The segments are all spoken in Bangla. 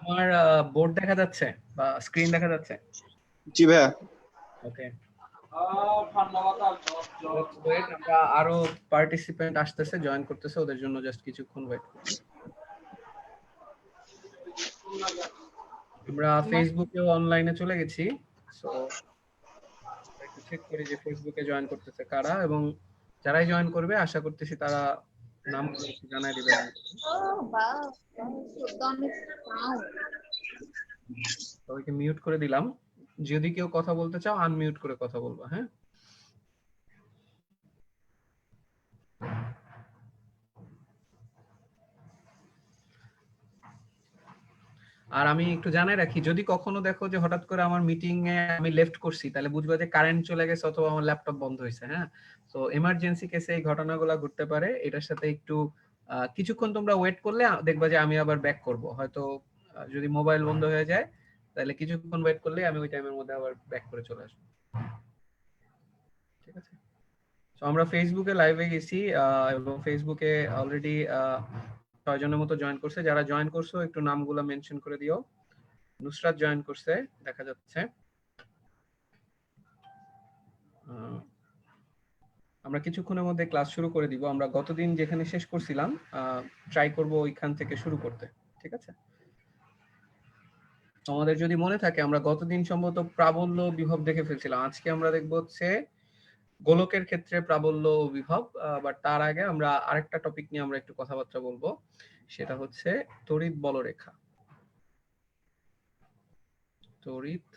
আমার বোর্ড দেখা যাচ্ছে বা স্ক্রিন দেখা যাচ্ছে? জি ভাইয়া। ওকে, ওয়েট, আমরা আরো পার্টিসিপেন্ট আসতেছে, জয়েন করতেছে, ওদের জন্য জাস্ট কিছুক্ষণ ওয়েট করি। আমরা ফেসবুকেও অনলাইনে চলে গেছি, সো একটু চেক করি যে ফেসবুকে জয়েন করতেছে কারা, এবং যারাই জয়েন করবে আশা করতেছি তারা নামগুলো একটু জানাই দিবে আমাকে। সবাইকে মিউট করে দিলাম, যদি কেউ কথা বলতে চাও আনমিউট করে কথা বলবা। হ্যাঁ, আর আমি একটু জানাই রাখি, যদি কখনো দেখো যে হঠাৎ করে আমার মিটিং এ আমি লেফট করছি, তাহলে বুঝবা যে কারেন্ট চলে গেছে অথবা আমার ল্যাপটপ বন্ধ হয়েছে। হ্যাঁ, তো এমার্জেন্সি কেসে এই ঘটনাগুলো ঘটতে পারে, এটার সাথে একটু কিছুক্ষণ তোমরা ওয়েট করলে দেখবা যে আমি আবার ব্যাক করব। হয়তো যদি মোবাইল বন্ধ হয়ে যায় তাহলে কিছুক্ষণ ওয়েট করলে আমি ওই টাইমের মধ্যে আবার ব্যাক করে চলে আসবো। ঠিক আছে, তো আমরা ফেসবুকে লাইভে গেছি এবং ফেসবুকে অলরেডি 6 জনের মতো জয়েন করছে। যারা জয়েন করছো একটু নামগুলো মেনশন করে দিও। নুসরাত জয়েন করছে দেখা যাচ্ছে। আমরা কিছুক্ষণের মধ্যে ক্লাস শুরু করে দিব। আমরা গতদিন যেখানে শেষ করছিলাম ট্রাই করব ওইখান থেকে শুরু করতে। ঠিক আছে, আমাদের যদি মনে থাকে আমরা গতদিন সম্ভবত প্রাবল্য বিভব দেখে ফেলছিলাম। আজকে আমরা দেখব হচ্ছে গোলকের ক্ষেত্রে প্রাবল্য ও বিভব। বাট তার আগে আমরা আরেকটা টপিক নিয়ে আমরা একটু কথাবার্তা বলবো, সেটা হচ্ছে তড়িৎ বলরেখা। তড়িৎ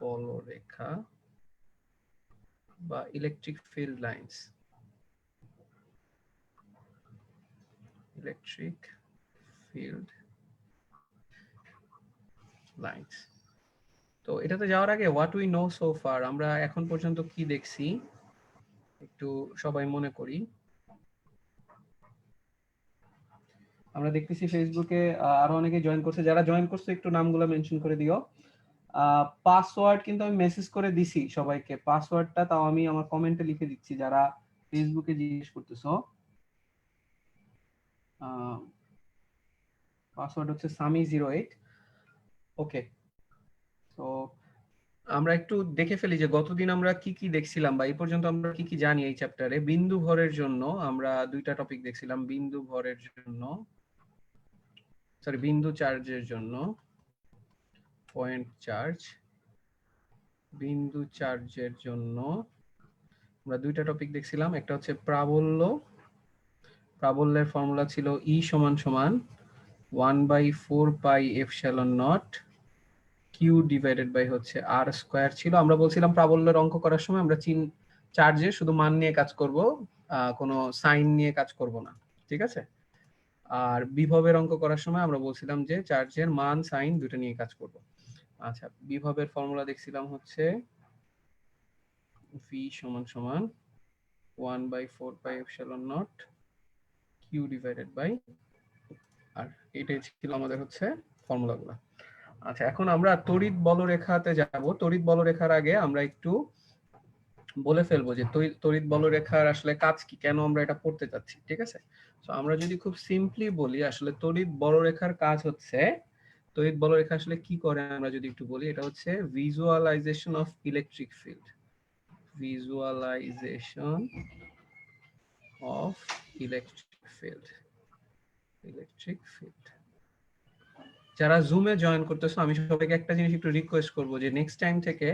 বলরেখা বা electric field lines. Electric field lines. তো এটাতে যাওয়ার আগে what we know so far, আমরা এখন পর্যন্ত কি দেখছি একটু সবাই মনে করি। আমরা দেখতেছি ফেসবুকে আরো অনেকে জয়েন করছে। যারা জয়েন করছে একটু নামগুলো মেনশন করে দিও। পাসওয়ার্ড কিন্তু আমি মেসেজ করে দিছি সবাইকে, পাসওয়ার্ডটা তাও আমি আমার কমেন্টে লিখে দিচ্ছি যারা ফেসবুকে জিজ্ঞেস করতেছো। পাসওয়ার্ড হচ্ছে সামি08। ওকে, তো আমরা একটু দেখে ফেলি যে গতদিন আমরা কি কি দেখছিলাম বা এই পর্যন্ত আমরা কি কি জানি এই চ্যাপ্টারে। বিন্দু ভরের জন্য আমরা দুইটা টপিক দেখছিলাম, বিন্দু ভরের জন্য, সরি বিন্দু চার্জের জন্য, পয়েন্ট চার্জ। বিন্দু চার্জের জন্য আমরা দুইটা টপিক দেখছিলাম, একটা হচ্ছে প্রাবল্য। প্রাবল্যের ফর্মুলা ছিল E সমান সমান 1/4 pi epsilon not Q divided by হচ্ছে R স্কয়ার ছিল। আমরা বলছিলাম প্রাবল্যের অঙ্ক করার সময় আমরা চার্জের শুধু মান নিয়ে কাজ করব, কোনো সাইন নিয়ে কাজ করব না। ঠিক আছে, আর বিভবের অঙ্ক করার সময় আমরা বলছিলাম যে চার্জের মান সাইন দুটো নিয়ে কাজ করব। আচ্ছা, বিভবের ফর্মুলা দেখছিলাম হচ্ছে V সমান সমান 1/4 pi epsilon not Q divided by R, এটাই ছিল আমাদের হচ্ছে ফর্মুলাগুলো। আচ্ছা, এখন আমরা তড়িৎ বলরেখাতে যাব। তড়িৎ বলরেখার আগে আমরা একটু বলে ফেলবো যে তড়িৎ বলরেখার আসলে কাজ কি, কেন আমরা এটা পড়তে চাচ্ছি। ঠিক আছে, তো আমরা যদি খুব সিম্পলি বলি আসলে তড়িৎ বলরেখার কাজ হচ্ছে, তড়িৎ বলরেখা আসলে কি করে আমরা যদি একটু বলি, এটা হচ্ছে visualisation of electric field. Visualisation of electric field. Electric field. যারা জুমে জয়েন করতেছো আমি সবাইকে একটা জিনিস একটু রিকোয়েস্ট করব যে নেক্সট টাইম থেকে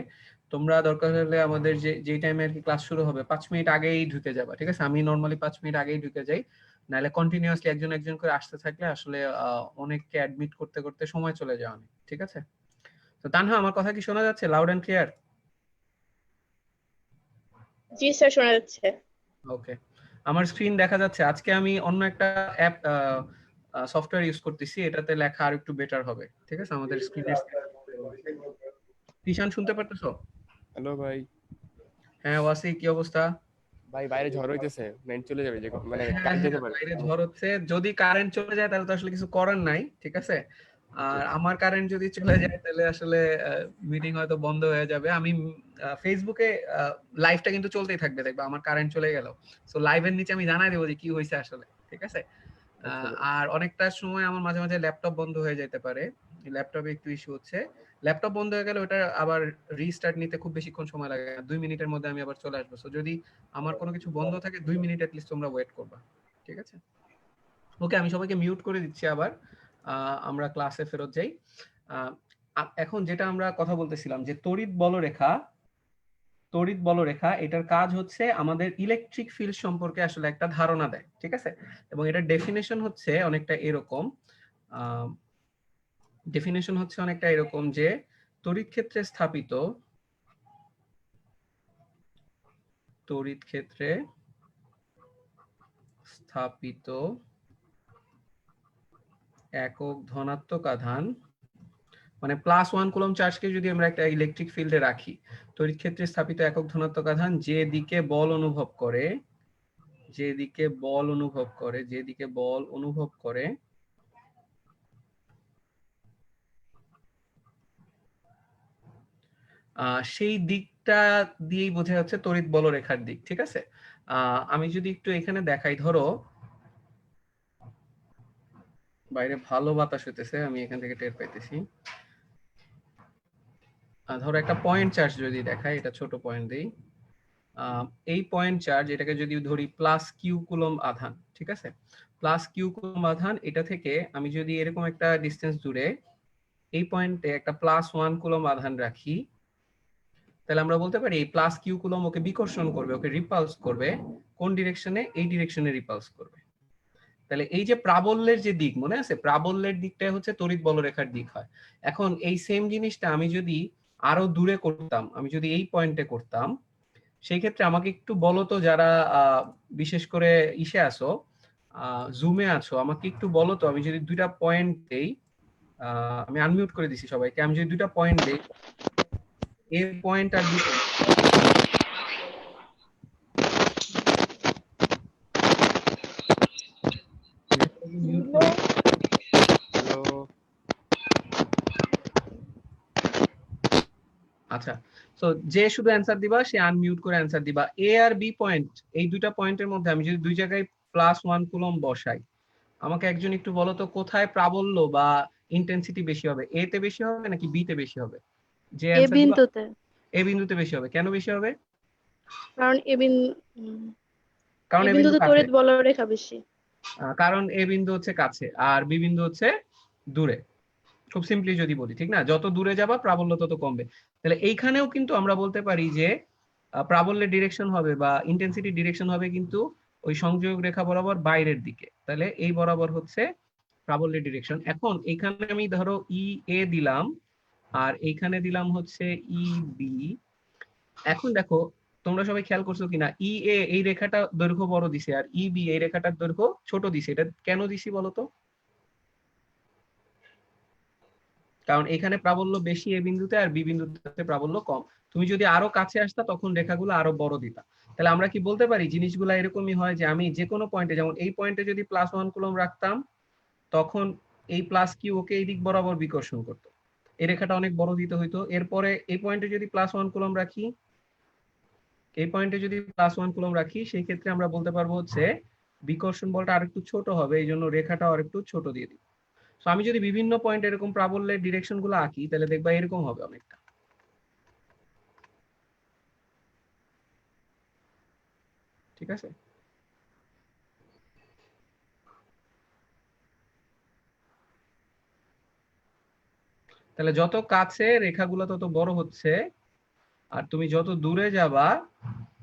তোমরা দরকার হলে আমাদের যে টাইমে আর কি ক্লাস শুরু হবে 5 মিনিট আগেই ঢুকে যাবা। ঠিক আছে, আমি নরমালি 5 মিনিট আগেই ঢুকে যাই, নাহলে কন্টিনিউয়াসলি একজন একজন করে আসতে থাকলে আসলে অনেককে অ্যাডমিট করতে করতে সময় চলে যায় অনেক। ঠিক আছে, তো তানহা আমার কথা কি শোনা যাচ্ছে লাউড এন্ড ক্লিয়ার? জি স্যার, শোনা যাচ্ছে। ওকে, আমার স্ক্রিন দেখা যাচ্ছে। আজকে আমি অন্য একটা অ্যাপ সফটওয়্যার ইউজ করতেছি, এটাতে লেখা আর একটু বেটার হবে। ঠিক আছে, আমাদের স্ক্রিনের কিষান শুনতে পারতেছো? হ্যালো ভাই। হ্যাঁ ওয়াসি, কি অবস্থা? ভাই বাইরে ঝড় হইতেছে, নেট চলে যাবে, যে মানে হ্যাঁ কারেন্ট যেতে হ্যাঁ, পারে। বাইরে ঝড় হচ্ছে, যদি কারেন্ট চলে যায় তাহলে তো আসলে কিছু করার নাই। ঠিক আছে, আর আমার কারেন্ট যদি চলে যায় তাহলে আসলে মিটিং হয়তো বন্ধ হয়ে যাবে। আমি ফেসবুকে লাইভটা কিন্তু চলতেই থাকবে, দেখবা আমার কারেন্ট চলে গেল, সো লাইভের নিচে আমি জানাই দেবো যে কি হয়েছে আসলে। ঠিক আছে, আর অনেকটা সময় আমার মাঝে মাঝে ল্যাপটপ বন্ধ হয়ে যেতে পারে, ল্যাপটপে একটু ইস্যু হচ্ছে। ল্যাপটপ বন্ধ হয়ে গেলে ওটা আবার রিস্টার্ট নিতে খুব বেশিক্ষণ সময় লাগে না, 2 মিনিটের মধ্যে আমি আবার চলে আসবো। সো যদি আমার কোনো কিছু বন্ধ থাকে 2 মিনিট অ্যাট লিস্ট তোমরা ওয়েট করবা, ঠিক আছে? ওকে, আমি সবাইকে মিউট করে দিচ্ছি আবার। আমরা ক্লাসে ফেরত যাই। এখন যেটা আমরা কথা বলতেছিলাম যে তড়িৎ বলরেখা এটার কাজ হচ্ছে আমাদের ইলেকট্রিক ফিল্ড সম্পর্কে আসলে একটা ধারণা দেয়, ঠিক আছে? এবং এটার ডেফিনেশন হচ্ছে অনেকটা এরকম, যে তড়িৎ ক্ষেত্রে স্থাপিত একক ধনাত্মক আধান, মানে +1 কুলম্ব চার্জকে যদি আমরা একটা ইলেকট্রিক ফিল্ডে রাখি, তড়িৎ ক্ষেত্রে স্থাপিত একক ধনাত্মক আধান যে দিকে বল অনুভব করে সেই দিকটা দিয়েই বোঝা যাচ্ছে তড়িৎ বলরেখার দিক, ঠিক আছে? আমি যদি একটু এখানে দেখাই, ধরো বাইরে ভালো বাতাস হইতেছে, আমি এখান থেকে টের পাইতেছি। ধরো একটা পয়েন্ট চার্জ যদি দেখাই, এটা ছোট পয়েন্ট দেই। এই পয়েন্ট চার্জ, এটাকে যদি ধরি +q কুলম্ব আধান, ঠিক আছে? +q কুলম্ব আধান, এটা থেকে আমি যদি এরকম একটা ডিসটেন্স দূরে এই পয়েন্টে একটা +1 কুলম্ব আধান রাখি, তাহলে আমরা বলতে পারি এই +q কুলম্ব ওকে বিকর্ষণ করবে, ওকে রিপালস করবে। কোন ডিরেকশনে? এই ডিরেকশনে রিপালস করবে। তাহলে এই যে প্রাবল্যের যে দিক, মনে আছে? প্রাবল্যের দিকটাই হচ্ছে তড়িৎ বলরেখার দিক হয়। এখন এই সেম জিনিসটা আমি যদি আরো দূরে করতাম, আমি যদি এই পয়েন্টে করতাম, সেই ক্ষেত্রে আমাকে একটু বলো তো, যারা বিশেষ করে ইসে আছো, জুমে আছো, আমাকে একটু বলো তো, আমি যদি দুইটা পয়েন্ট দেই, আমি আনমিউট করে দিছি সবাইকে, আমি যদি দুইটা পয়েন্ট দেই, এ পয়েন্ট আর বি পয়েন্ট, হ্যালো, আচ্ছা, সো যে শুধু অ্যানসার দিবা সে আনমিউট করে অ্যানসার দিবা। এ আর বি পয়েন্ট, এই দুইটা পয়েন্টের মধ্যে আমি যদি দুই জায়গায় +1 কুলম্ব বসাই, আমাকে একজন একটু বলো তো কোথায় প্রাবল্য বা ইন্টেন্সিটি বেশি হবে? এ তে বেশি হবে নাকি বি তে বেশি হবে? যে এ অ্যানসার দিবা বিন্দুতে, এ বিন্দুতে বেশি হবে। কেন বেশি হবে? কারণ কারণ এ এ বিন্দু বিন্দুতে কাছে, তড়িৎ বলরেখা বেশি। কারণ এ বিন্দু হচ্ছে কাছে আর বি বিন্দু হচ্ছে দূরে। খুব সিম্পলি যদি বলি, ঠিক না? যত দূরে যাবা প্রাবল্য তত কমবে। তাহলে এইখানেও কিন্তু আমরা বলতে পারি যে প্রাবল্যের ডিরেকশন হবে বা ইন্টেন্সিটি ডিরেকশন হবে কিন্তু ওই সংযোগ রেখা বরাবর বাইরের দিকে। তাহলে এই বরাবর হচ্ছে প্রাবল্যের ডিরেকশন। এখন এখানে আমি ধরো ই এ দিলাম আর এইখানে দিলাম হচ্ছে ই বি। এখন দেখো, তোমরা সবাই খেয়াল করছো কিনা, ই এ এই রেখাটা দৈর্ঘ্য বড় দিছে আর ই বি এই রেখাটার দৈর্ঘ্য ছোট দিছে। এটা কেন দিছি বলতো? কারণ এখানে প্রাবল্য বেশি এ বিন্দুতে আর বি বিন্দুতে প্রাবল্য কম। তুমি যদি আরো কাছে আসতা তখন রেখাগুলো আরো বড় দিতা। তাহলে আমরা কি বলতে পারি জিনিসগুলো এরকমই হয় যে আমি যে কোনো পয়েন্টে, যেমন এই পয়েন্টে যদি +1 কুলম্ব রাখতাম, তখন এই +q ওকে এই দিক বরাবর বিকর্ষণ করতো, এই রেখাটা অনেক বড় দিতে হইতো। এরপরে এই পয়েন্টে যদি +1 কুলম্ব রাখি, সেই ক্ষেত্রে আমরা বলতে পারবো হচ্ছে বিকর্ষণ বলটা আরেকটু ছোট হবে, এই জন্য রেখাটা আরেকটু ছোট দিয়ে দিই। তো আমি যদি বিভিন্ন পয়েন্ট এরকম প্রাবল্যের ডিরেকশন গুলো আঁকি, তাহলে দেখবা এরকম হবে অনেকটা, ঠিক আছে? তাহলে যত কাছে রেখাগুলো তত বড় হচ্ছে, আর তুমি যত দূরে যাবা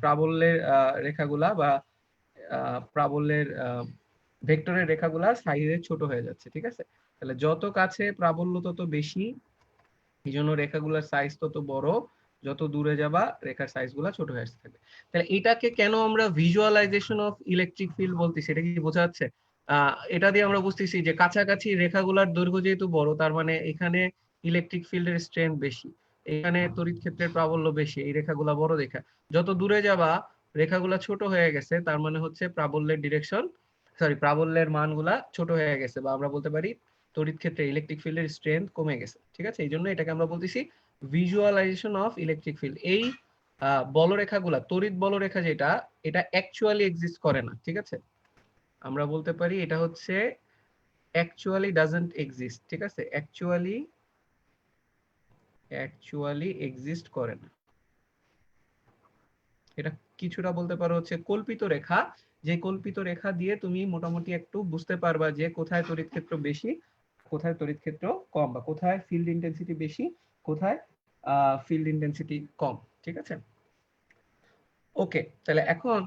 প্রাবল্যের রেখাগুলা বা প্রাবল্যের ভেক্টরের রেখাগুলা সাইজে ছোট হয়ে যাচ্ছে, ঠিক আছে? তাহলে যত কাছে প্রাবল্য তত বেশি, এই জন্য রেখাগুলোর সাইজ তত বড়, যত দূরে যাবা রেখার সাইজ গুলা ছোট হয়ে আসতে থাকবে। তাহলে এটাকে কেন আমরা ভিজুয়ালাইজেশন অফ ইলেকট্রিক ফিল্ড বলতেছি, এটা কি বোঝা যাচ্ছে? এটা দিয়ে আমরা বুঝতেছি যে কাছাকাছি রেখাগুলার দৈর্ঘ্য যেহেতু বড়, তার মানে এখানে ইলেকট্রিক ফিল্ডের স্ট্রেংথ বেশি, এখানে তড়িৎ ক্ষেত্রের প্রাবল্য বেশি, এই রেখাগুলা বড় রেখা। যত দূরে যাবা রেখাগুলা ছোট হয়ে গেছে, তার মানে হচ্ছে প্রাবল্যের ডিরেকশন, প্রাবল্যের মানগুলা ছোট হয়ে গেছে, বা আমরা বলতে পারি তড়িৎ ক্ষেত্রে ইলেকট্রিক ফিল্ডের স্ট্রেংথ কমে গেছে, ঠিক আছে? এই জন্য এটাকে আমরা বলতেছি ভিজুয়ালাইজেশন অফ ইলেকট্রিক ফিল্ড। এই বলরেখাগুলা, তড়িৎ বলরেখা যেটা, এটা অ্যাকচুয়ালি এক্সিস্ট করে না, ঠিক আছে? আমরা বলতে পারি এটা হচ্ছে অ্যাকচুয়ালি ডাজন্ট এক্সিস্ট, ঠিক আছে, অ্যাকচুয়ালি এক্সিস্ট করে না। এটা কিছুটা বলতে পারো হচ্ছে কল্পিত রেখা, যে কল্পিত রেখা দিয়ে তুমি মোটামুটি একটু বুঝতে পারবা যে কোথায় তড়িৎ ক্ষেত্র বেশি, কোথায় তড়িৎ ক্ষেত্র কম, বা কোথায় ফিল্ড ইন্টেন্সিটি বেশি, কোথায় ফিল্ড ইন্টেন্সিটি কম, ঠিক আছে। ওকে, তাহলে এখন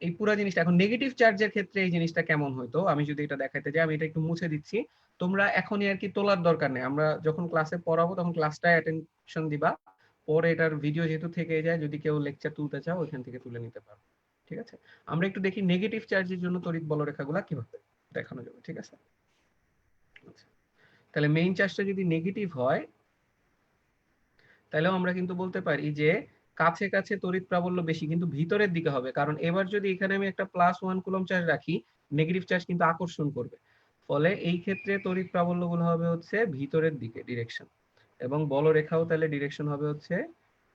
এই পুরো জিনিসটা এখন নেগেটিভ চার্জের ক্ষেত্রে এই জিনিসটা কেমন হইতো, আমি যদি এটা দেখাইতে যাই, আমি এটা একটু মুছে দিচ্ছি, তোমরা এখনই আর কি তোলার দরকার নেই, আমরা যখন ক্লাসে পড়াবো তখন ক্লাসটায় অ্যাটেনশন দিবা, পরে এটার ভিডিও যেহেতু থেকে যায়, যদি কেউ লেকচার তুলতে চাও ওইখান থেকে তুলে নিতে পারো, ঠিক আছে। আমরা একটু দেখি নেগেটিভ চার্জের জন্য তড়িৎ বলরেখাগুলো কিভাবে দেখানো যাবে, ঠিক আছে। তাহলে মেইন চার্জটা যদি নেগেটিভ হয়, তাহলেও আমরা কিন্তু বলতে পারি যে কাছে কাছে তড়িৎ প্রাবল্য বেশি, কিন্তু ভিতরের দিকে হবে, কারণ এবার যদি এখানে আমি একটা +1 কুলম্ব চার্জ রাখি, নেগেটিভ চার্জ কিন্তু আকর্ষণ করবে, ফলে এই ক্ষেত্রে তড়িৎ প্রাবল্যগুলো হবে হচ্ছে ভিতরের দিকে ডিরেকশন, এবং বলরেখাও তাহলে ডিরেকশন হবে হচ্ছে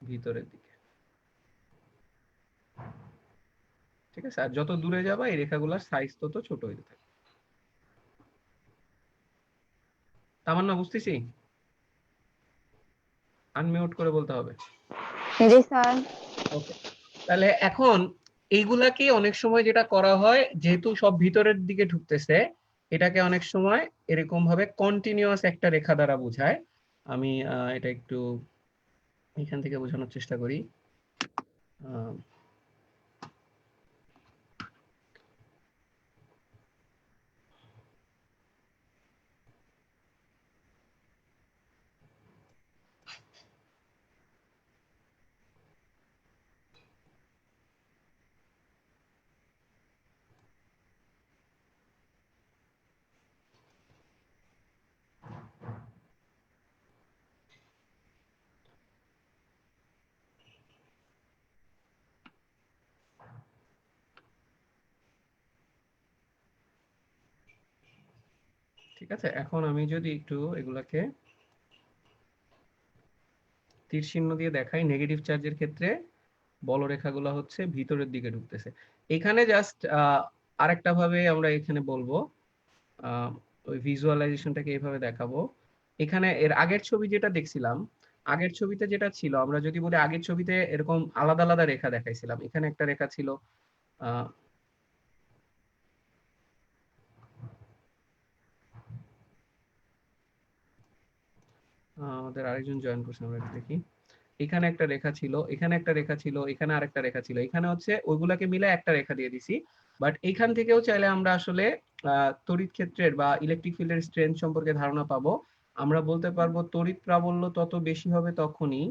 ভিতরের দিকে, ঠিক আছে। আর যত দূরে যাবা এই রেখাগুলোর সাইজ তত ছোট হইতে থাকে। তামান্না, বুঝতেছি? আনমিউট করে বলতে হবে। জি স্যার। ওকে, তাহলে এখন এইগুলাকে অনেক সময় যেটা করা হয়, যেহেতু সব ভিতরের দিকে ঢুকতেছে, এটাকে অনেক সময় এরকম ভাবে কন্টিনিউয়াস একটা রেখা দ্বারা বোঝায়। আমি এটা একটু এখান থেকে বোঝানোর চেষ্টা করি। ঠিক আছে, এখন আমি যদি একটু এগুলাকে তীর চিহ্ন দিয়ে দেখাই, নেগেটিভ চার্জের ক্ষেত্রে বলরেখাগুলো হচ্ছে ভিতরের দিকে ঢুকতেছে। এখানে জাস্ট আরেকটা ভাবে আমরা এখানে বলবো, ওই ভিজুয়ালাইজেশনটাকে এইভাবে দেখাবো। এখানে এর আগের ছবি যেটা দেখছিলাম, আগের ছবিতে যেটা ছিল, আমরা যদি বলি আগের ছবিতে এরকম আলাদা আলাদা রেখা দেখাইছিলাম, এখানে একটা রেখা ছিল, আমাদের আরেকজন জয়েন করছে, আমরা একটু দেখি। এখানে একটা রেখা ছিল, এখানে একটা রেখা ছিল, এখানে আরেকটা রেখা ছিল, এখানে হচ্ছে ওইগুলাকে মিলে একটা রেখা দিয়ে দিছি। বাট এখান থেকেও চাইলে আমরা আসলে তড়িৎ ক্ষেত্রের বা ইলেকট্রিক ফিল্ডের স্ট্রেংথ সম্পর্কে ধারণা পাবো। আমরা বলতে পারবো তড়িৎ প্রাবল্য তত বেশি হবে তখনই,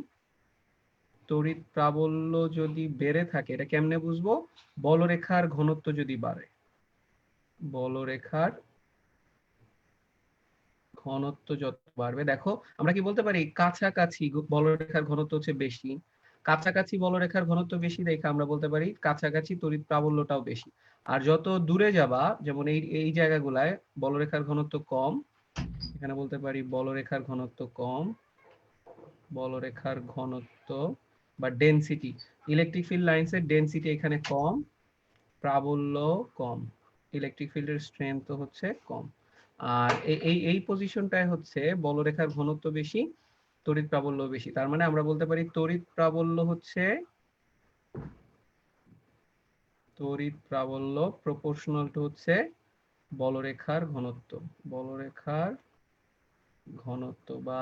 তড়িৎ প্রাবল্য যদি বেড়ে থাকে, এটা কেমনে বুঝবো, বলরেখার ঘনত্ব যদি বাড়ে, বলরেখার ঘনত্ব যত বাড়বে, দেখো আমরা কি বলতে পারি কাছাকাছি বলরেখার ঘনত্ব হচ্ছে বেশি, কাছাকাছি বলরেখার ঘনত্ব বেশি দেখে আমরা বলতে পারি কাছাকাছি তড়িৎ প্রাবল্যটাও বেশি। আর যত দূরে যাবা, যেমন এই এই জায়গাগুলায় বলরেখার ঘনত্ব কম, এখানে বলতে পারি বলরেখার ঘনত্ব কম, বলরেখার ঘনত্ব বা ডেনসিটি, ইলেকট্রিক ফিল্ড লাইনসের ডেনসিটি এখানে কম, প্রাবল্য কম, ইলেকট্রিক ফিল্ডের স্ট্রেংথ হচ্ছে কম। আর এই এই পজিশনটায় হচ্ছে বলরেখার ঘনত্ব বেশি, তড়িৎ প্রাবল্য বেশি। তার মানে আমরা বলতে পারি তড়িৎ প্রাবল্য হচ্ছে, তড়িৎ প্রাবল্য প্রপোর্শনাল টু হচ্ছে বলরেখার ঘনত্ব, বলরেখার ঘনত্ব, বা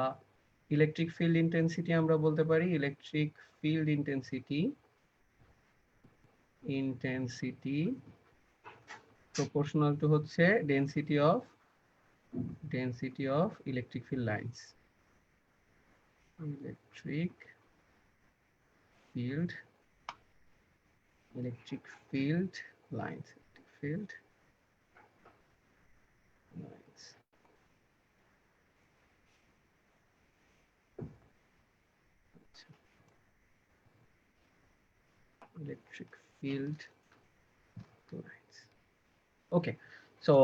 ইলেকট্রিক ফিল্ড ইন্টেন্সিটি আমরা বলতে পারি electric field intensity proportional to হচ্ছে density of electric field lines, electric field lines, field lines। electric field lines, okay. So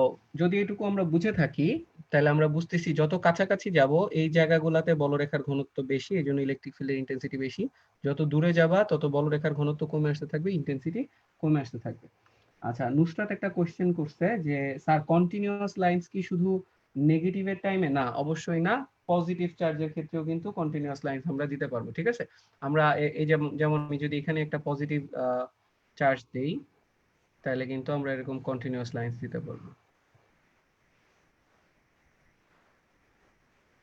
যদি এটুকু আমরা বুঝে থাকি, তাহলে আমরা বুঝতেছি যত কাছাকাছি যাব এই জায়গাগুলোতে বলরেখার ঘনত্ব বেশি, এই জন্য ইলেকট্রিক ফিল্ডের ইন্টেন্সিটি বেশি, যত দূরে যাবা তত বলরেখার ঘনত্ব কমে আসতে থাকবে, ইন্টেন্সিটি কমে আসতে থাকবে। আচ্ছা, নুসরাত একটা কোশ্চেন করছে যে স্যার কন্টিনিউয়াস লাইন্স কি শুধু নেগেটিভের টাইমে না, অবশ্যই না। পজিটিভ চার্জের ক্ষেত্রেও কিন্তু কন্টিনিউয়াস লাইন্স আমরা দিতে পারবো, ঠিক আছে। আমরা এই যেমন আমি যদি এখানে একটা পজিটিভ চার্জ দেই, তাহলে কিন্তু আমরা এরকম কন্টিনিউয়াস লাইন্স দিতে পারবো।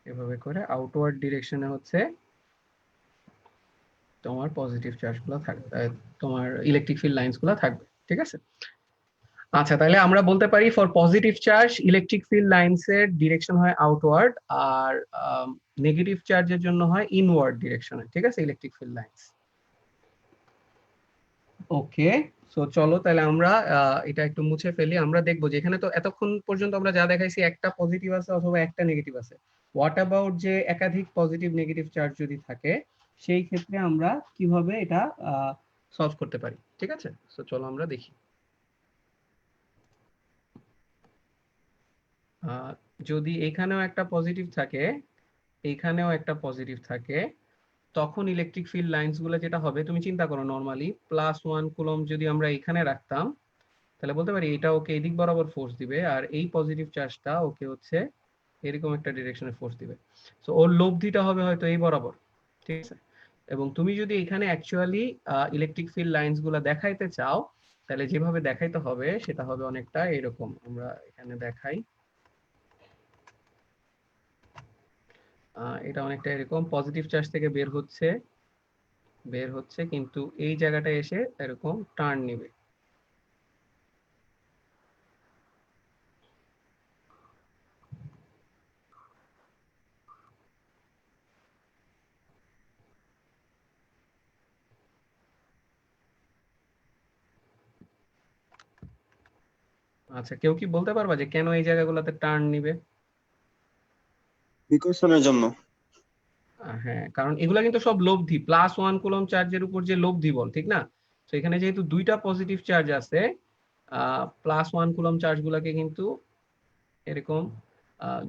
এভাবে করে আউটওয়ার্ড ডিরেকশনে হচ্ছে তোমার পজিটিভ চার্জগুলো থাকবে, তোমার ইলেকট্রিক ফিল্ড লাইন্সগুলো থাকবে, ঠিক আছে। আচ্ছা, তাহলে আমরা বলতে পারি for positive charge electric field লাইন্সের ডিরেকশন হয় আউটওয়ার্ড, আর নেগেটিভ চার্জের জন্য হয় ইনওয়ার্ড ডিরেকশনে, ঠিক আছে, electric field lines. Okay, so চলো তাহলে আমরা এটা একটু মুছে ফেলি। আমরা দেখবো যে এখানে তো এতক্ষণ পর্যন্ত আমরা যা দেখাইছি একটা পজিটিভ আছে অথবা একটা নেগেটিভ আছে। হোয়াট অ্যাবাউট যে একাধিক পজিটিভ নেগেটিভ চার্জ যদি থাকে, সেই ক্ষেত্রে আমরা কিভাবে এটা সলভ করতে পারি, ঠিক আছে। সো চলো আমরা দেখি। যদি এখানেও একটা পজিটিভ থাকে, এইখানেও একটা পজিটিভ থাকে, তখন ইলেকট্রিক ফিল্ড লাইন্স গুলো যেটা হবে, তুমি চিন্তা করো নরমালি +1 কুলম যদি আমরা এখানে রাখতাম, তাহলে বলতে পারি এটা ওকে এদিক বরাবর ফোর্স দিবে, আর এই পজিটিভ চার্জটা ওকে হচ্ছে এরকম একটা ডিরেকশনে ফোর্স দিবে। সো ওর লব্ধিটা হবে হয়তো এই বরাবর, ঠিক আছে। এবং তুমি যদি এখানে অ্যাকচুয়ালি ইলেকট্রিক ফিল্ড লাইন্স গুলো দেখাইতে চাও, তাহলে যেভাবে দেখাইতে হবে সেটা হবে অনেকটা এরকম। আমরা এখানে দেখাই, এটা অনেকটা এরকম পজিটিভ চার্জ থেকে বের হচ্ছে কিন্তু এই জায়গাটা এসে এরকম টার্ন নেবে। আচ্ছা, কেউ কি বলতে পারবা যে কেন এই জায়গাগুলোতে টার্ন নিবে? বিকর্ষণের জন্য। হ্যাঁ, কারণ এগুলা কিন্তু সব লব্ধি, +1 কুলম চার্জের উপর যে লব্ধি বল, ঠিক না। তো এখানে যেহেতু দুইটা পজিটিভ চার্জ আছে, +1 কুলম চার্জ গুলাকে কিন্তু এরকম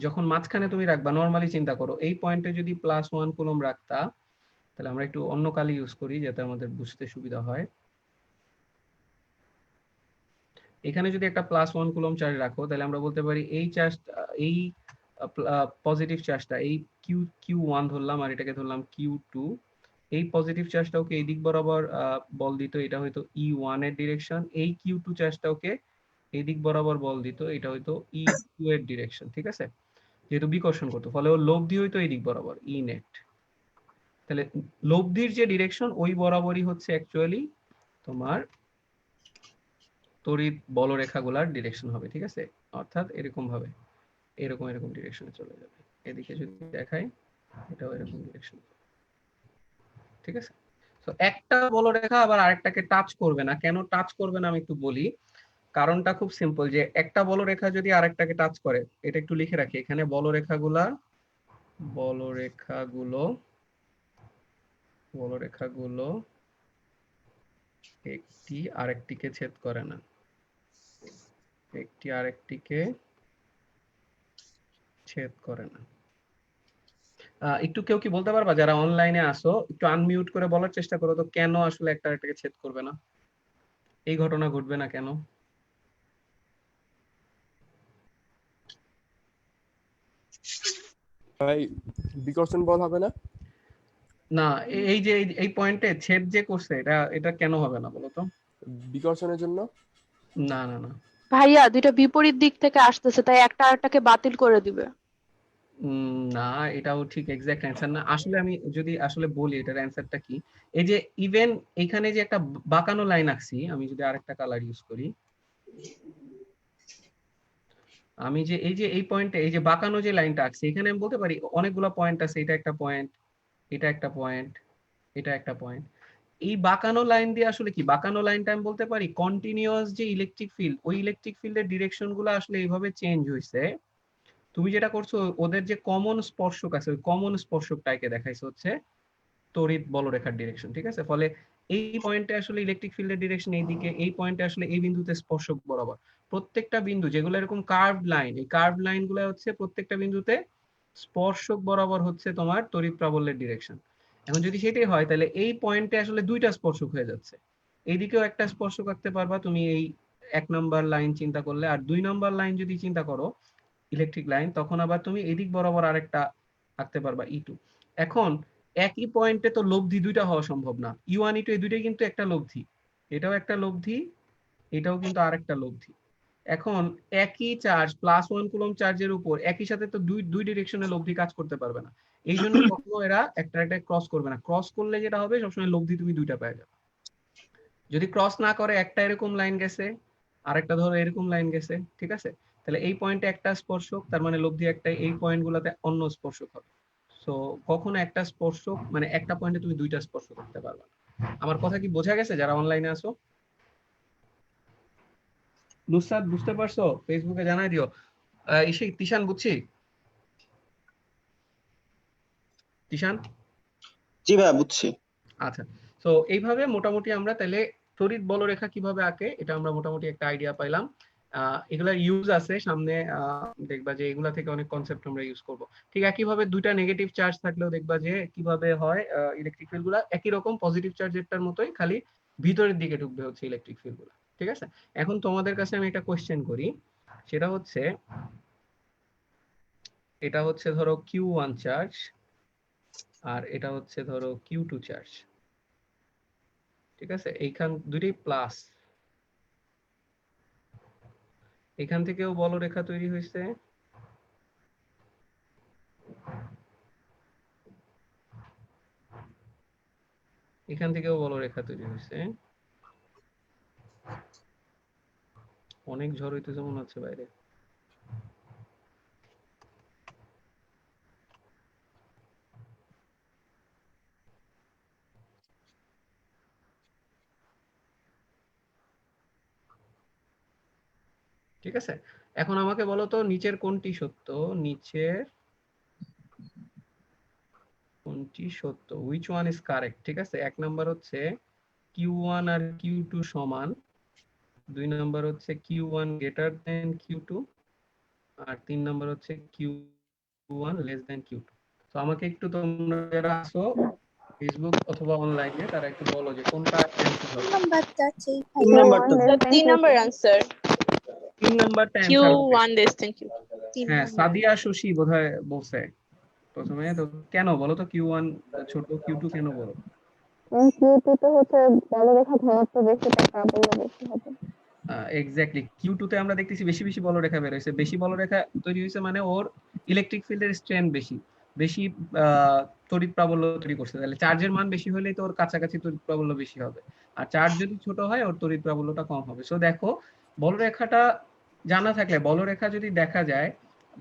যখন মাঝখানে তুমি রাখবা, নরমালি চিন্তা করো এই পয়েন্টে যদি +1 কুলম রাখতা, তাহলে আমরা একটু অন্য কালি ইউজ করি যাতে আমাদের বুঝতে সুবিধা হয়। এখানে যদি একটা +1 কুলম চার্জ রাখো, তাহলে আমরা বলতে পারি এই চার্জ, এই পজিটিভ চার্জটা, এই Q1 ধরলাম আর এটাকে ধরলাম Q2, এই পজিটিভ চার্জটা ওকে এই দিক বরাবর বল দিত, এটা হয়তো E1 এর ডিরেকশন। এই Q2 চার্জটা ওকে এই দিক বরাবর বল দিত, এটা হয়তো E2 এর ডিরেকশন, ঠিক আছে। যেহেতু বিকর্ষণ করতো, ফলে ওর লব্ধি হইতো এই দিক বরাবর, E নেট। তাহলে লব্ধির যে ডিরেকশন ওই বরাবরই হচ্ছে অ্যাকচুয়ালি তোমার তড়িৎ বলরেখাগুলার ডিরেকশন হবে, ঠিক আছে। অর্থাৎ এরকম ভাবে এরকম ডিরেকশনে চলে যাবে। এদিকে যদি দেখাই, এটাও এরকম ডিরেকশন, ঠিক আছে। তো একটা বলরেখা আবার আরেকটাকে টাচ করবে না। কেন টাচ করবে না আমি একটু বলি। কারণটা খুব সিম্পল, যে একটা বলরেখা যদি আরেকটাকে টাচ করে, এটা একটু লিখে রাখি এখানে, বলরেখাগুলো একটি আরেকটিকে ছেদ করে না, একটি আরেকটিকে ছেদ করে না। একটু কেউ কি বলতে পারবা যারা অনলাইনে আসো, একটু আনমিউট করে বলার চেষ্টা করো তো, কেন আসলে একটা আরেকটাকে ছেদ করবে না, এই ঘটনা ঘটবে না কেন? ভাই বিকর্ষণ বল হবে না? না, এই যে এই পয়েন্টে ছেদ যে করছে, এটা কেন হবে না বলো তো? বিকর্ষণের জন্য। না না না, ভাইয়া দুইটা বিপরীত দিক থেকে আসতেছে, তাই একটা আরেকটাকে বাতিল করে দিবে। না, এটাও ঠিক এক্সাক্ট অ্যান্সার না। আসলে আমি যদি আসলে বলি এটার অ্যান্সারটা কি, এই যে ইভেন এখানে যে একটা বাঁকানো লাইন আঁকছি, আমি যদি আরেকটা কালার ইউজ করি, আমি যে এই পয়েন্টে এই যে বাঁকানো যে লাইনটা আঁকছি, এখানে আমি বলতে পারি অনেকগুলো পয়েন্ট আছে, এটা একটা পয়েন্ট, এটা একটা পয়েন্ট, এটা একটা পয়েন্ট। এই বাঁকানো লাইন দিয়ে আসলে কি, বাঁকানো লাইনটা আমি বলতে পারি কন্টিনিউয়াস যে ইলেকট্রিক ফিল্ড, ওই ইলেকট্রিক ফিল্ডের ডিরেকশন গুলো আসলে এইভাবে চেঞ্জ হয়েছে। তুমি যেটা করছো, ওদের যে কমন স্পর্শক আছে, ওই কমন স্পর্শকটাকে দেখাইছে হচ্ছে তড়িৎ বলরেখার ডিরেকশন, ঠিক আছে। ফলে এই পয়েন্টে আসলে ইলেকট্রিক ফিল্ডের ডিরেকশন এইদিকে, এই পয়েন্টে আসলে এই বিন্দুতে স্পর্শক বরাবর। প্রত্যেকটা বিন্দু যেগুলো এরকম কার্ভ লাইন, এই কার্ভ লাইন গুলো হচ্ছে প্রত্যেকটা বিন্দুতে স্পর্শক বরাবর হচ্ছে তোমার তড়িৎ প্রাবল্যের ডিরেকশন। এখন যদি সেটাই হয়, তাহলে এই পয়েন্টে আসলে দুইটা স্পর্শক হয়ে যাচ্ছে। এইদিকেও একটা স্পর্শক আঁকতে পারবা তুমি এই 1 নাম্বার লাইন চিন্তা করলে, আর 2 নাম্বার লাইন যদি চিন্তা করো, ইলেকট্রিক লাইন, তখন আবার তুমি এদিক বরাবর আরেকটা আঁকতে পারবা E2। এখন একই পয়েন্টে তো লব্ধি দুইটা হওয়া সম্ভব না। E1 E2 এই দুইটাই কিন্তু একটা লব্ধি, এটাও একটা লব্ধি, এটাও কিন্তু আরেকটা লব্ধি। এখন একই চার্জ +1 কুলম্ব চার্জের উপর একই সাথে তো দুই ডিরেকশনে লব্ধি কাজ করতে পারবে না, এই জন্য কখনো এরা একটা ক্রস করবে না। ক্রস করলে যেটা হবে সবসময় লব্ধি তুমি দুইটা পেয়ে যাবে। যদি ক্রস না করে একটা এরকম লাইন গেছে, আরেকটা ধরো এরকম লাইন গেছে, ঠিক আছে, তাহলে এই পয়েন্টে একটা স্পর্শক, তার মানে লব্ধি একটাই, এই পয়েন্টগুলোতে অন্য স্পর্শক হবে। সো কখনো একটা স্পর্শক মানে একটা পয়েন্টে তুমি দুইটা স্পর্শ করতে পারবে না। আমার কথা কি বোঝা গেছে যারা অনলাইনে আছো? নুসরাত বুঝতে পারছো? ফেসবুকে জানাই দিও। ইসি তিশান বুঝছি? তিশান? জি ভাইয়া বুঝছি। আচ্ছা, তো এইভাবে মোটামুটি আমরা তাহলে তড়িৎ বলরেখা কিভাবে আঁকে এটা আমরা মোটামুটি একটা আইডিয়া পাইলাম। এগুলার ইউজ আছে সামনে, দেখবা যে এগুলা থেকে অনেক কনসেপ্ট আমরা ইউজ করব। ঠিক একইভাবে দুইটা নেগেটিভ চার্জ থাকলেও দেখবা যে কিভাবে হয় ইলেকট্রিক ফিল্ড গুলা একই রকম পজিটিভ চার্জেরটার মতোই, খালি ভিতরের দিকে ঢুকবে হচ্ছে ইলেকট্রিক ফিল্ড গুলা। ঠিক আছে, এখন তোমাদের কাছে আমি একটা কোশ্চেন করি, সেটা হচ্ছে এটা হচ্ছে ধরো Q1 চার্জ আর এটা হচ্ছে ধরো Q2 চার্জ। ঠিক আছে, এইখান দুইটাই প্লাস, এখান থেকেও বলরেখা তৈরি হয়েছে, এখান থেকেও বলরেখা তৈরি হয়েছে। অনেক ঝড় হইতেছে মনে হচ্ছে বাইরে। ঠিক আছে, এখন আমাকে বলো তো নিচের কোনটি সত্য, নিচের কোনটি সত্য, which one is correct? ঠিক আছে, এক নাম্বার হচ্ছে Q1 আর Q2 সমান, দুই নাম্বার হচ্ছে Q1 greater than Q2, আর তিন নাম্বার হচ্ছে Q1 less than Q2। তো আমাকে একটু তোমরা যারা আছো ফেসবুক অথবা অনলাইনে তারা একটু বলো যে কোনটা অ্যানসার হবে। তিন নাম্বারটা তিন নাম্বার আনসার, তিন নাম্বারটা অ্যানসার হবে। Q1 less than Q2। হ্যাঁ, সাদিয়া শশী বোধহয় বলছে প্রথমে। তো কেন বলো তো Q1 ছোট, Q2 কেন বলো? Q2 তে হচ্ছে বলরেখা ঘনত্ব বেশি, তাই প্রাবল্য বেশি হবে। এক্স্যাক্টলি, Q2 তে আমরা দেখতেছি বেশি বেশি বলরেখা বের হয়েছে। বেশি বলরেখা তৈরি হয়েছে মানে ওর ইলেকট্রিক ফিল্ডের স্ট্রেন্থ বেশি, বেশি তড়িৎ প্রাবল্য তৈরি করছে। তাহলে চার্জের মান বেশি হলেই তো ওর কাছাকাছি তড়িৎ প্রাবল্য বেশি হবে, আর চার্জ যদি ছোট হয় ওর তড়িৎ প্রাবল্যটা কম হবে। সো দেখো, বলরেখাটা জানা থাকলে, বলরেখা যদি দেখা যায়,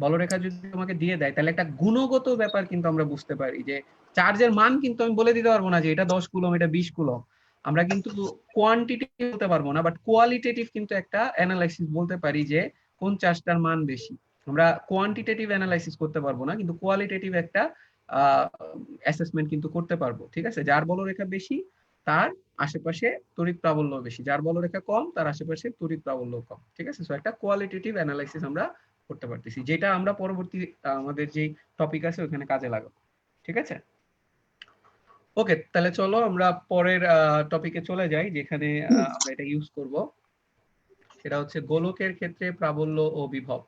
বলরেখা যদি তোমাকে দিয়ে দেয়, তাহলে একটা গুণগত ব্যাপার কিন্তু আমরা বুঝতে পারি যে চার্জের মান কিন্তু আমি বলে দিতে পারবো না যে এটা 10 কুলম এটা 20 কুলম। আমরা কিন্তু কোয়ান্টিটি বলতে পারবো না, বাট কোয়ালিটেটিভ কিন্তু একটা অ্যানালাইসিস বলতে পারি যে কোন চার্জটার মান বেশি। আমরা কোয়ান্টিটেটিভ অ্যানালাইসিস করতে পারবো না, কিন্তু কোয়ালিটেটিভ একটা অ্যাসেসমেন্ট কিন্তু করতে পারবো। ঠিক আছে, যার বলরেখা বেশি তার আশেপাশে তড়িৎ প্রাবল্য বেশি, যার বলরেখা কম তার আশেপাশে তড়িৎ প্রাবল্য কম। ঠিক আছে, সো একটা কোয়ালিটেটিভ অ্যানালাইসিস আমরা করতে পারতেছি, যেটা আমরা পরবর্তী আমাদের যে টপিক আছে ওখানে কাজে লাগাবো। ঠিক আছে, ওকে, তাহলে চলো আমরা পরের টপিকে চলে যাই, যেখানে আমরা এটা ইউজ করব। সেটা হচ্ছে গোলকের ক্ষেত্রে প্রাবল্য ও বিভব।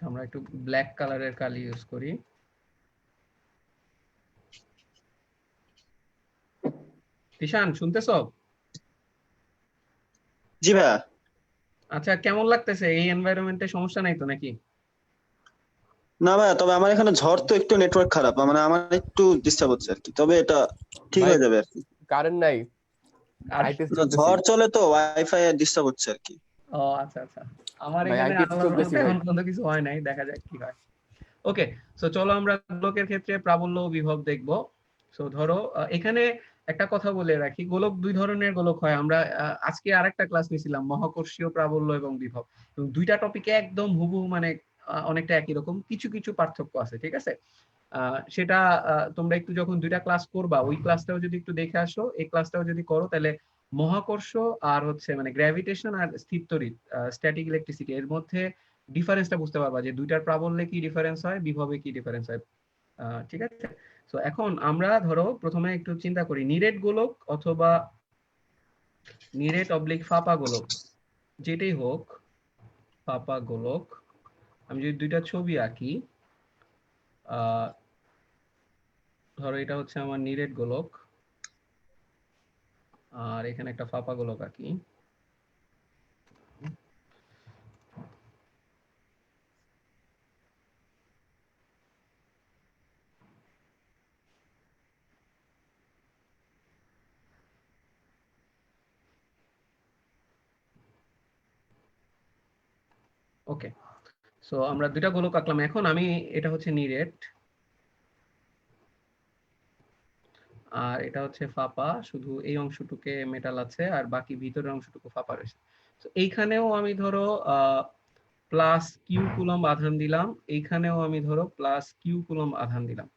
আমরা একটু ব্ল্যাক কালারের কালি ইউজ করি। তিশান শুনতেছো? জি ভাইয়া। আচ্ছা, কেমন লাগতেছে এই এনভায়রনমেন্টে? সমস্যা নাই তো নাকি? না ভাইয়া, তবে আমার এখানে ঝড় তো একটু নেটওয়ার্ক খারাপ, মানে আমার একটু ডিস্টার্ব হচ্ছে আর কি, তবে এটা ঠিক ভাই, হয়ে যাবে আর কি। কারেন্ট নাই, আর আইপিএস না, চলতেছে ঝড় চলে তো ওয়াইফাই ডিস্টার্ব হচ্ছে আর কি। ও আচ্ছা আচ্ছা, আমার ভাই, এখানে IPS আল্লাহর চলতেছে রহমতে ভাই। এখন পর্যন্ত কিছু হয় নাই, দেখা যাক কি হয়। ওকে, সো চলো আমরা গোলকের ক্ষেত্রে প্রাবল্য ও বিভব দেখব। সো ধরো এখানে একটা কথা বলে রাখি, গোলক দুই ধরনের গোলক হয়। আমরা আজকে আরেকটা ক্লাস নিয়েছিলাম মহাকর্ষীয় প্রাবল্য এবং বিভব, এবং দুইটা টপিকে একদম হুবহু মানে অনেকটা একই রকম, কিছু কিছু পার্থক্য আছে। ঠিক আছে, সেটা তোমরা একটু যখন দুইটা ক্লাস করবা ওই ক্লাসটাও যদি একটু দেখে আসো, এই ক্লাসটাও যদি করো, তাহলে মহাকর্ষ আর হচ্ছে মানে গ্র্যাভিটেশন আর স্থির তড়িৎ স্ট্যাটিক ইলেকট্রিসিটি এর মধ্যে ডিফারেন্সটা বুঝতে পারবা, যে দুইটার প্রাবল্যে কি ডিফারেন্স হয়, বিভবে কি ডিফারেন্স হয়। ঠিক আছে, তো এখন আমরা ধরো প্রথমে একটু চিন্তা করি নিরেট গোলক অথবা নিরেট অবলিক ফাঁপা গোলক, যেটাই হোক ফাঁপা গোলক, আমি যদি দুইটা ছবি আঁকি, ধরো এটা হচ্ছে আমার নিরেট গোলক আর এখানে একটা ফাঁপা গোলক আঁকি। ওকে, সো আমরা দুইটা গোলক আঁকলাম। এখন আমি, এটা হচ্ছে নিরেট আর এটা হচ্ছে ফাঁপা, শুধু এই অংশটুকে মেটাল আছে আর বাকি ভিতরের অংশটুকু ফাঁপা রয়েছে। তো এইখানেও আমি ধরো প্লাস কিউ কুলম আধান দিলাম, এইখানেও আমি ধরো প্লাস কিউ কুলম আধান দিলাম।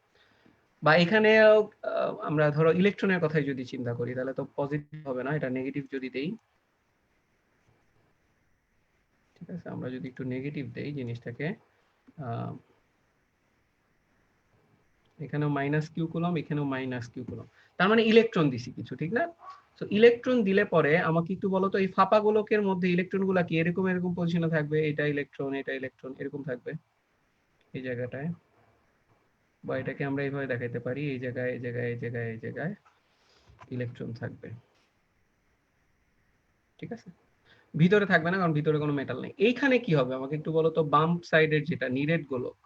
বা এখানেও আমরা ধরো ইলেকট্রনের কথাই যদি চিন্তা করি তাহলে তো পজিটিভ হবে না, এটা নেগেটিভ যদি দেই, ঠিক আছে, আমরা যদি একটু নেগেটিভ দেই জিনিসটাকে, এখানেও মাইনাস কিউ কুলম, এখানেও মাইনাস কিউ কুলম, তার মানে ইলেকট্রন দিছি কিছু, ঠিক না? তো ইলেকট্রন দিলে পরে আমাকে একটু বলো তো এই ফাঁপা গোলকের মধ্যে ইলেকট্রন গুলা কি এরকম এরকম পজিশনে থাকবে? এটা ইলেকট্রন, এটা ইলেকট্রন, এরকম থাকবে এই জায়গাটায়, বা এটাকে আমরা এইভাবে দেখাইতে পারি, এই জায়গায় এই জায়গায় এই জায়গায় এই জায়গায় ইলেকট্রন থাকবে, ঠিক আছে? ভিতরে থাকবে না, কারণ ভিতরে কোনো মেটাল নেই। এইখানে কি হবে আমাকে একটু বলো তো, বাম সাইডের যেটা নিরেট গোলক,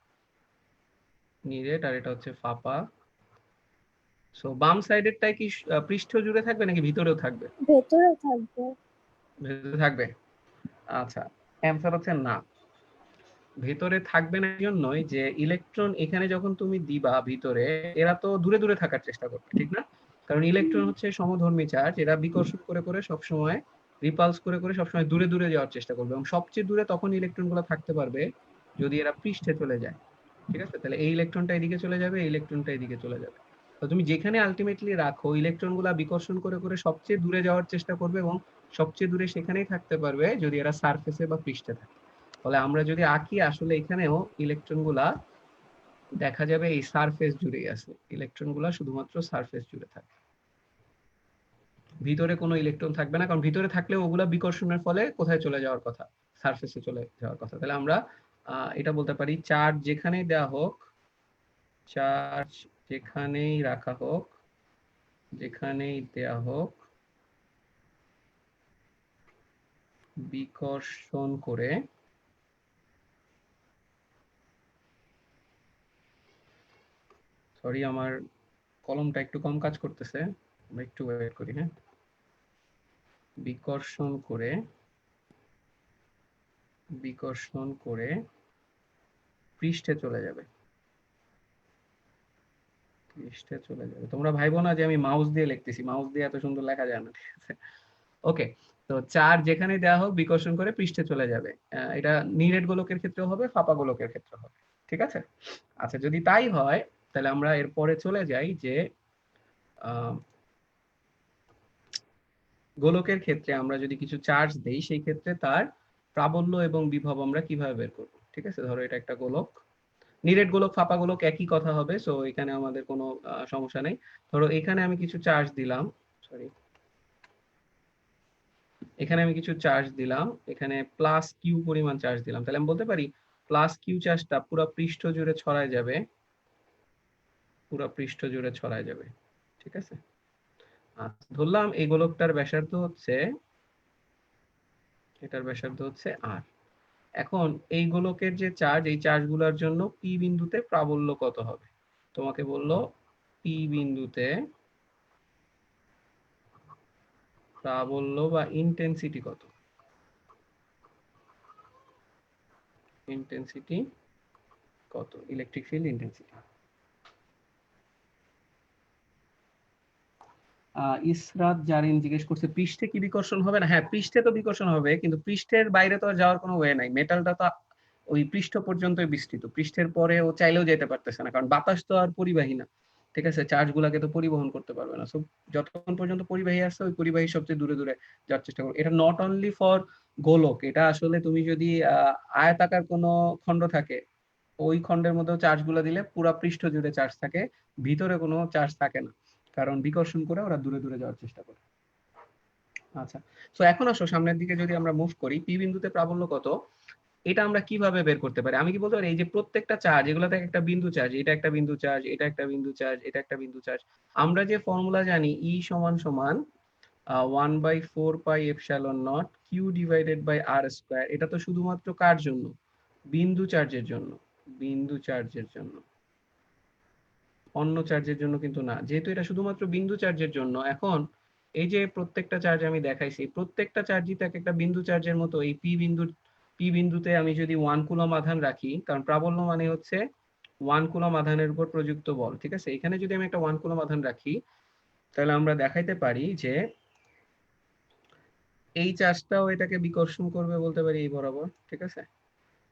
নিরেট আর এটা হচ্ছে ফাঁপা, সো বাম সাইডেরটাই কি পৃষ্ঠ জুড়ে থাকবে নাকি ভিতরেও থাকবে? ভেতরে থাকবে। ভেতরে থাকবে। আচ্ছা, অ্যানসার হচ্ছে না, ভেতরে থাকবে না। এই জন্যই যে ইলেকট্রন এখানে যখন তুমি দিবা ভিতরে, এরা তো দূরে দূরে থাকার চেষ্টা করবে, ঠিক না? কারণ ইলেকট্রন হচ্ছে সমধর্মী চার্জ, এরা বিকর্ষণ করে করে সবসময়, রিপালস করে করে সবসময় দূরে দূরে যাওয়ার চেষ্টা করবে, এবং সবচেয়ে দূরে তখন ইলেকট্রনগুলো থাকতে পারবে যদি এরা পৃষ্ঠে চলে যায়, ঠিক আছে? তাহলে এই ইলেকট্রনটা এদিকে চলে যাবে, এই ইলেকট্রনটা এদিকে চলে যাবে। তো তুমি যেখানে আলটিমেটলি রাখো, ইলেকট্রনগুলা বিকর্ষণ করে করে সবচেয়ে দূরে যাওয়ার চেষ্টা করবে, এবং সবচেয়ে দূরে সেখানেই থাকতে পারবে যদি এরা সারফেসে বা পৃষ্ঠে থাকে। ফলে আমরা যদি আঁকি, আসলে এখানেও ইলেকট্রনগুলা দেখা যাবে এই সারফেস জুড়েই আছে, ইলেকট্রনগুলা শুধুমাত্র সারফেস জুড়ে থাকে, ভিতরে কোনো ইলেকট্রন থাকবে না, কারণ ভিতরে থাকলে ওগুলা বিকর্ষণের ফলে কোথায় চলে যাওয়ার কথা? সারফেসে চলে যাওয়ার কথা। তাহলে আমরা এটা বলতে পারি, চার্জ যেখানেই দেওয়া হোক, চার্জ যেখানেই রাখা হোক, যেখানেই দেয়া হোক, বিকর্ষণ করে সরি আমার কলমটা একটু কম কাজ করতেছে, আমরা একটু ওয়েট করি। হ্যাঁ, বিকর্ষণ করে, বিকর্ষণ করে পৃষ্ঠে চলে যাবে, পৃষ্ঠে চলে যাবে। তোমরা ভাইবো না যে আমি মাউস দিয়ে লিখতেছি, মাউস দিয়ে এত সুন্দর লেখা যায় না, ঠিক আছে? ওকে, তো চার্জ যেখানে দেওয়া হোক বিকর্ষণ করে পৃষ্ঠে চলে যাবে। এটা নিরেট গোলকের ক্ষেত্রে হবে, ফাঁপা গোলকের ক্ষেত্রে হবে, ঠিক আছে? আচ্ছা, যদি তাই হয় তাহলে আমরা এরপরে চলে যাই যে গোলকের ক্ষেত্রে আমরা যদি কিছু চার্জ দেই, সেই ক্ষেত্রে তার প্রাবল্য এবং বিভব আমরা কিভাবে বের করব, ঠিক আছে? ধরো এটা একটা গোলক, নিরেট গোলক ফাঁপা গোলক একই কথা হবে, সো এখানে আমাদের কোনো সমস্যা নেই। ধরো এখানে আমি কিছু চার্জ দিলাম, সরি, এখানে আমি কিছু চার্জ দিলাম, এখানে প্লাস কিউ পরিমাণ চার্জ দিলাম, তাহলে আমি বলতে পারি প্লাস কিউ চার্জটা পুরো পৃষ্ঠ জুড়ে ছড়ায় যাবে, পুরো পৃষ্ঠ জুড়ে ছড়ায় যাবে, ঠিক আছে? আচ্ছা, ধরলাম এই গোলকটার ব্যাসার্ধ হচ্ছে, এটার ব্যাসার্ধ হচ্ছে আর। এখন এই গোলকের যে চার্জ, এই চার্জগুলোর জন্য পি বিন্দুতে প্রাবল্য কত হবে? তোমাকে বললো পি বিন্দুতে প্রাবল্য বা ইন্টেন্সিটি কত, ইন্টেন্সিটি কত, electric field intensity. Israt Jarin জিজ্ঞেস করছে পৃষ্ঠে কি বিকর্ষণ হবে না? হ্যাঁ, পৃষ্ঠে তো বিকর্ষণ হবে, কিন্তু পৃষ্ঠের বাইরে তো আর যাওয়ার কোনো ওয়ে নাই, মেটালটা তো ওই পৃষ্ঠ পর্যন্তই বিস্তৃত, পৃষ্ঠের পরে ও চাইলেও যেতে পারতেছে না, কারণ বাতাস তো আর পরিবাহী না, ঠিক আছে? চার্জ গুলাকে তো পরিবহন করতে পারবে না, সো যতক্ষণ পর্যন্ত পরিবাহী আসছে ওই পরিবাহী সবচেয়ে দূরে দূরে যাওয়ার চেষ্টা করবে। এটা নট অনলি ফর গোলক, এটা আসলে তুমি যদি আয়তাকার কোনো খণ্ড থাকে, ওই খণ্ডের মধ্যেও চার্জ গুলো দিলে পুরো পৃষ্ঠ জুড়ে চার্জ থাকে, ভিতরে কোনো চার্জ থাকে না, কারণ বিকর্ষণ করে ওরা দূরে দূরে যাওয়ার চেষ্টা করে। আচ্ছা, তো এখন আসো সামনের দিকে যদি আমরা মুভ করি, পি বিন্দুতে প্রাবল্য কত এটা আমরা কিভাবে বের করতে পারি? আমি কি বলতে পারি এই যে প্রত্যেকটা চার্জ, এগুলোতে একটা বিন্দু চার্জ, এটা একটা বিন্দু চার্জ, এটা একটা বিন্দু চার্জ, এটা একটা বিন্দু চার্জ। আমরা যে ফর্মুলা জানি E সমান সমান 1/4 pi epsilon nought Q divided by R square, এটা তো শুধুমাত্র কার জন্য? বিন্দু চার্জের জন্য, বিন্দু চার্জের জন্য, অন্য চার্জের জন্য কিন্তু না। যেহেতু এটা শুধুমাত্র বিন্দু চার্জের জন্য, এখন এই যে প্রত্যেকটা চার্জ আমি দেখাইছি, প্রত্যেকটা চার্জই থাকে একটা বিন্দু চার্জের মতো। এই পি বিন্দুতে আমি যদি 1 কুলম আধান রাখি, কারণ প্রাবল্য মানে হচ্ছে 1 কুলম আধানের উপর প্রযুক্ত বল, ঠিক আছে? এখানে যদি আমি একটা 1 কুলম আধান রাখি, তাহলে আমরা দেখাইতে পারি যে এই চার্জটাও এটাকে বিকর্ষণ করবে, বলতে পারি এই বরাবর, ঠিক আছে?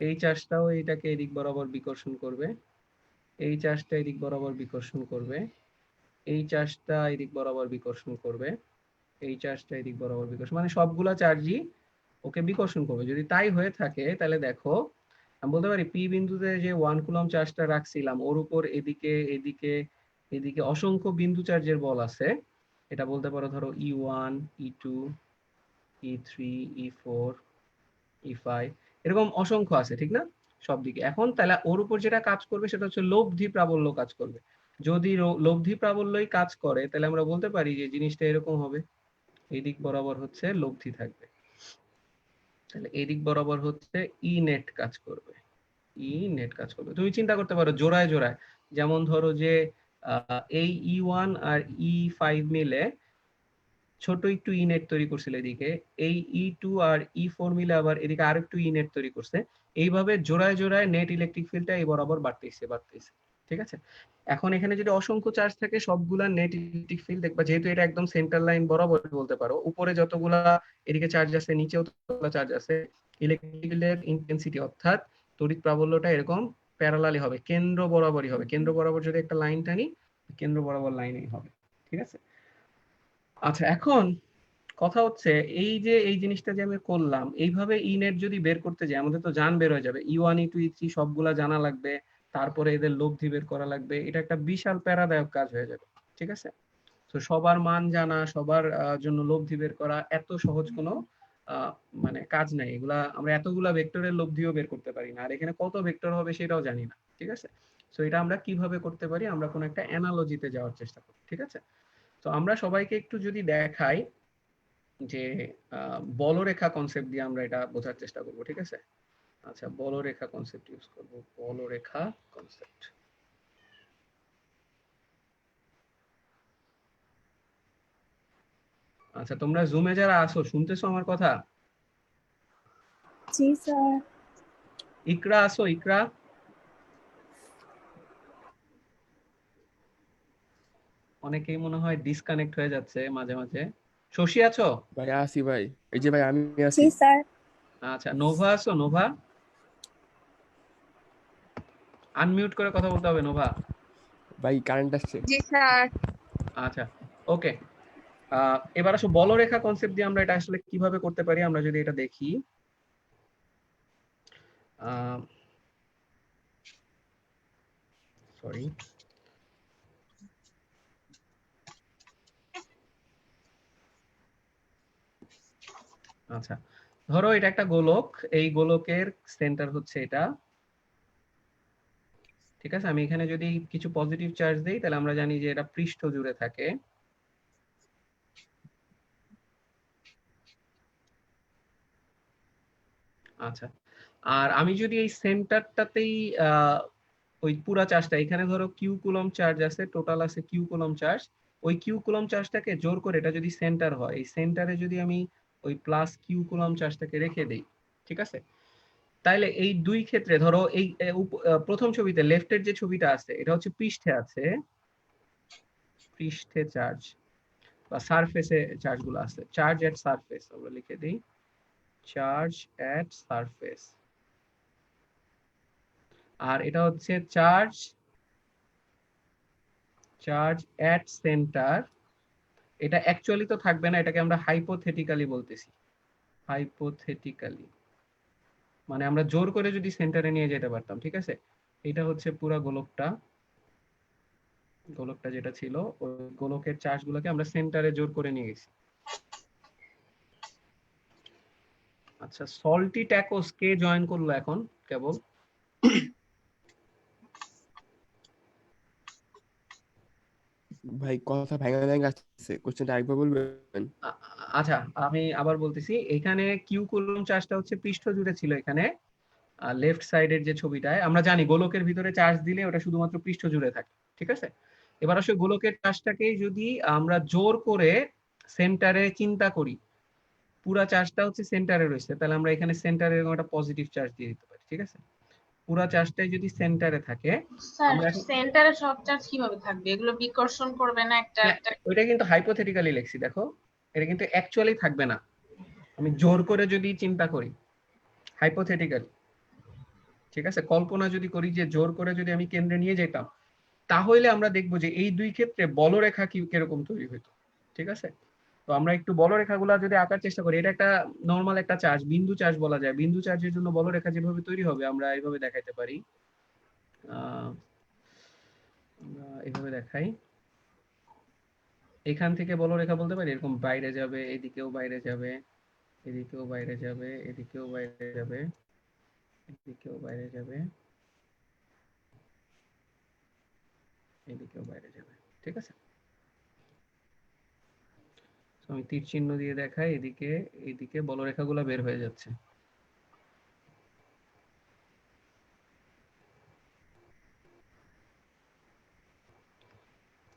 এই চার্জটাও এটাকে এদিক বরাবর বিকর্ষণ করবে, এই চার্জটা এদিক বরাবর বিকর্ষণ করবে, এই চার্জটা এদিক বরাবর বিকর্ষণ করবে, এই চার্জটা এদিক বরাবর বিকর্ষণ, মানে সবগুলা চার্জই ওকে বিকর্ষণ করবে। যদি তাই হয়ে থাকে তাহলে দেখো আমি বলতে পারি পি বিন্দুতে যে 1 কুলম চার্জটা রাখছিলাম ওর উপর এদিকে এদিকে এদিকে অসংখ্য বিন্দু চার্জের বল আছে। এটা বলতে পারো ধরো E1 E2 E3 E4 E5 এরকম অসংখ্য আছে, ঠিক না? সব দিকে। এখন তাহলে ওর উপর যেটা কাজ করবে সেটা হচ্ছে লব্ধি প্রাবল্য কাজ করবে। যদি লব্ধি প্রাবল্যই কাজ করে তাহলে আমরা বলতে পারি যে জিনিসটা এরকম হবে, এই দিক বরাবর হচ্ছে লব্ধি থাকবে, তাহলে এই দিক বরাবর হচ্ছে ই নেট কাজ করবে, ই নেট কাজ করবে। তুমি চিন্তা করতে পারো জোড়ায় জোড়ায়, যেমন ধরো যে এই E1 আর E5 মিলে ছোট একটু ই নেট তৈরি করছিল এদিকে, এই E2 আর E4 মিলে আবার এদিকে আরেকটু ই নেট তৈরি করছে। এইভাবে জোড়ায় জোড়ায় নেট ইলেকট্রিক ফিল্ডটা এই বরাবর বাড়তেছে বাড়তেছে, ঠিক আছে? এখন এখানে যদি অসংখ্য চার্জ থাকে সবগুলা নেট ইলেকট্রিক ফিল্ড দেখবা, যেহেতু এটা একদম সেন্টার লাইন বরাবর বলতে পারো, উপরে যতগুলা এদিকে চার্জ আছে নিচেও ততগুলা চার্জ আছে, ইলেকট্রিক ফিল্ডের ইন্টেন্সিটি অর্থাৎ তড়িৎ প্রাবল্যটা এরকম প্যারালালি হবে, কেন্দ্র বরাবরই হবে। কেন্দ্র বরাবর যদি একটা লাইন টানি, কেন্দ্র বরাবর লাইনেই হবে, ঠিক আছে? আচ্ছা, এখন কথা হচ্ছে এই যে এই জিনিসটা যে আমি করলাম, এইভাবে ই নেট যদি বের করতে যাই আমাদের তো জান বের হয়ে যাবে, E1 E2 E3 সবগুলা জানা লাগবে, তারপরে এদের লব্ধি বের করা লাগবে, এটা একটা বিশাল প্যারাদায়ক কাজ হয়ে যাবে, ঠিক আছে? তো সবার মান জানা, সবার জন্য লব্ধি বের করা এত সহজ কোনো আহ, মানে কাজ নাই। এগুলা আমরা এতগুলা ভেক্টরের লব্ধিও বের করতে পারি না, আর এখানে কত ভেক্টর হবে সেটাও জানি না, ঠিক আছে? তো এটা আমরা কিভাবে করতে পারি, আমরা কোনো একটা অ্যানালজিতে যাওয়ার চেষ্টা করি, ঠিক আছে? তো আমরা সবাইকে একটু যদি দেখাই যে বলরেখা কনসেপ্ট দিয়ে আমরা এটা বোঝার চেষ্টা করব, ঠিক আছে? আচ্ছা, বলরেখা কনসেপ্ট ইউজ করব, বলরেখা কনসেপ্ট। আচ্ছা, তোমরা জুমে যারা আসো শুনতেছো আমার কথা? জি স্যার। ইকরা আসো, ইকরা। অনেকেই মনে হয় ডিসকানেক্ট হয়ে যাচ্ছে মাঝে মাঝে। শশী আছো? ভাই আসি ভাই, এই যে ভাই আমি জি আছি। স্যার। আচ্ছা, নোভা আছো? নোভা আনমিউট করে কথা বলতে হবে, নোভা। ভাই কারেন্ট আসছে। জি স্যার। আচ্ছা, ওকে। এবার আসো বলরেখা কনসেপ্ট দিয়ে আমরা এটা আসলে কিভাবে করতে পারি আমরা যদি এটা দেখি। সরি, আচ্ছা, ধরো এটা একটা গোলক, এই গোলকের সেন্টার হচ্ছে এটা, ঠিক আছে? আমি এখানে যদি কিছু পজিটিভ চার্জ দেই তাহলে আমরা জানি যে এটা পৃষ্ঠ জুড়ে থাকে। আচ্ছা, আর আমি যদি এই সেন্টারটাতেই ওই পুরা চার্জটা, এখানে ধরো কিউ কুলম চার্জ আছে, টোটাল আছে কিউ কুলম চার্জ, ওই কিউ কুলম চার্জটাকে জোর করে, এটা যদি সেন্টার হয়, এই সেন্টারে যদি আমি ওই প্লাস কিউ কুলম চার্জটাকে রেখে দেই, ঠিক আছে? তাইলে এই দুই ক্ষেত্রে ধরো এই প্রথম ছবিতে লেফটের যে ছবিটা আছে এটা হচ্ছে পৃষ্ঠে আছে, পৃষ্ঠে চার্জ বা সারফেসে চার্জ গুলো আছে, চার্জ এট সারফেস আমরা লিখে দিই, চার্জ এট সারফেস। আর এটা হচ্ছে চার্জ এট সেন্টার। এটা অ্যাকচুয়ালি তো থাকবে না, এটাকে আমরা হাইপোথেটিক্যালি বলতেছি, হাইপোথেটিক্যালি মানে আমরা জোর করে যদি সেন্টারে নিয়ে যেতে পারতাম, ঠিক আছে? এটা হচ্ছে পুরো গোলকটা, গোলকটা যেটা ছিল ওই গোলকের চার্জ গুলোকে আমরা সেন্টারে জোর করে নিয়ে গেছি। আচ্ছা, সল্টি ট্যাকোস কে জয়েন করলো এখন কেবল? ভাই কথা ভেঙে ভেঙে আসছে, কোশ্চেনটা আরেকবার বলবেন? আচ্ছা, আমি আবার বলতেছি, এখানে কিউ কুলম্ব চার্জটা হচ্ছে পৃষ্ঠ জুড়ে ছিল। এখানে লেফট সাইডের যে ছবিটায় আমরা জানি গোলকের ভিতরে চার্জ দিলে ওটা শুধুমাত্র পৃষ্ঠ জুড়ে থাকে, ঠিক আছে? এবার আসলে গোলকের চার্জটাকে যদি আমরা জোর করে সেন্টারে চিন্তা করি, পুরা চার্জটা হচ্ছে সেন্টারে রয়েছে, তাহলে আমরা এখানে সেন্টারে এরকম একটা পজিটিভ চার্জ দিয়ে দিতে পারি, ঠিক আছে? পুরা চার্জটাই যদি সেন্টারে থাকে, স্যার আমরা এখন সেন্টারে সব চার্জ কিভাবে থাকবে? এগুলো বিকর্ষণ করবে না একটা না, একটা? ওইটা কিন্তু হাইপোথেটিক্যালি লিখছি, দেখো এটা কিন্তু অ্যাকচুয়ালি থাকবে না। আমি জোর করে যদি চিন্তা করি, হাইপোথেটিক্যালি, ঠিক আছে, কল্পনা যদি করি যে জোর করে যদি আমি কেন্দ্রে নিয়ে যেতাম, তাহলে আমরা দেখবো যে এই দুই ক্ষেত্রে বলরেখা কি কিরকম তৈরি হইতো, ঠিক আছে? তো আমরা একটু বলরেখাগুলো যদি আঁকার চেষ্টা করি, এটা একটা নরমাল একটা চার্জ, বিন্দু চার্জ বলা যায়। বিন্দু চার্জের জন্য বলরেখা যেভাবে তৈরি হবে আমরা এইভাবে দেখাইতে পারি। আমরা এইভাবে দেখাই, এখান থেকে বলরেখা বলতে পারি এরকম বাইরে যাবে, এদিকেও বাইরে যাবে, এদিকেও বাইরে যাবে, এদিকেও বাইরে যাবে, এদিকেও বাইরে যাবে, এদিকেও বাইরে যাবে, ঠিক আছে? আমি তীর চিহ্ন দিয়ে দেখাই, এদিকে এইদিকে বলরেখাগুলো বের হয়ে যাচ্ছে।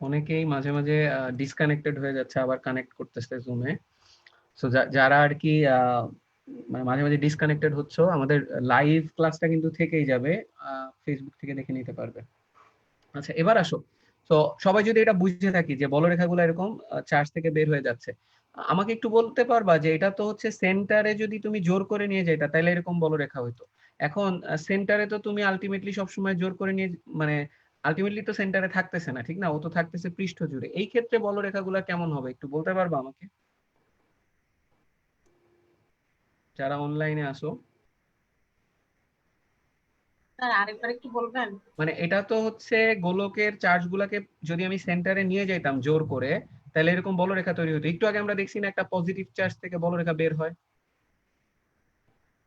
অনেকেই মাঝে মাঝে ডিসকানেক্টেড হয়ে যাচ্ছে, আবার কানেক্ট করতেছে জুমে। সো যারা আর কি মানে মাঝে মাঝে ডিসকানেক্টেড হচ্ছে, আমাদের লাইভ ক্লাসটা কিন্তু থেকেই যাবে, ফেসবুক থেকে দেখে নিতে পারবে। আচ্ছা, এবার আসো, তো সবাই যদি এটা বুঝে থাকি যে বলরেখাগুলো এরকম চার্জ থেকে বের হয়ে যাচ্ছে, আমাকে একটু বলতে পারবা যে এটা তো হচ্ছে সেন্টারে যদি তুমি জোর করে নিয়ে যেটা তাহলে এরকম বলরেখা হইতো। এখন সেন্টারে তো তুমি আলটিমেটলি সবসময় জোর করে নিয়ে, মানে আলটিমেটলি তো সেন্টারে থাকতেছে না, ঠিক না? ও তো থাকতেছে পৃষ্ঠ জুড়ে। এই ক্ষেত্রে বলরেখাগুলো কেমন হবে একটু বলতে পারবা আমাকে, যারা অনলাইনে আসো? স্যার আরেকবার একটু বলবেন? মানে এটা তো হচ্ছে গোলকের চার্জ গুলাকে যদি আমি সেন্টারে নিয়ে যাইতাম জোর করে, তাহলে এরকম বলরেখা তৈরি হতো। একটু আগে আমরা দেখছি না একটা পজিটিভ চার্জ থেকে বলরেখা বের হয়,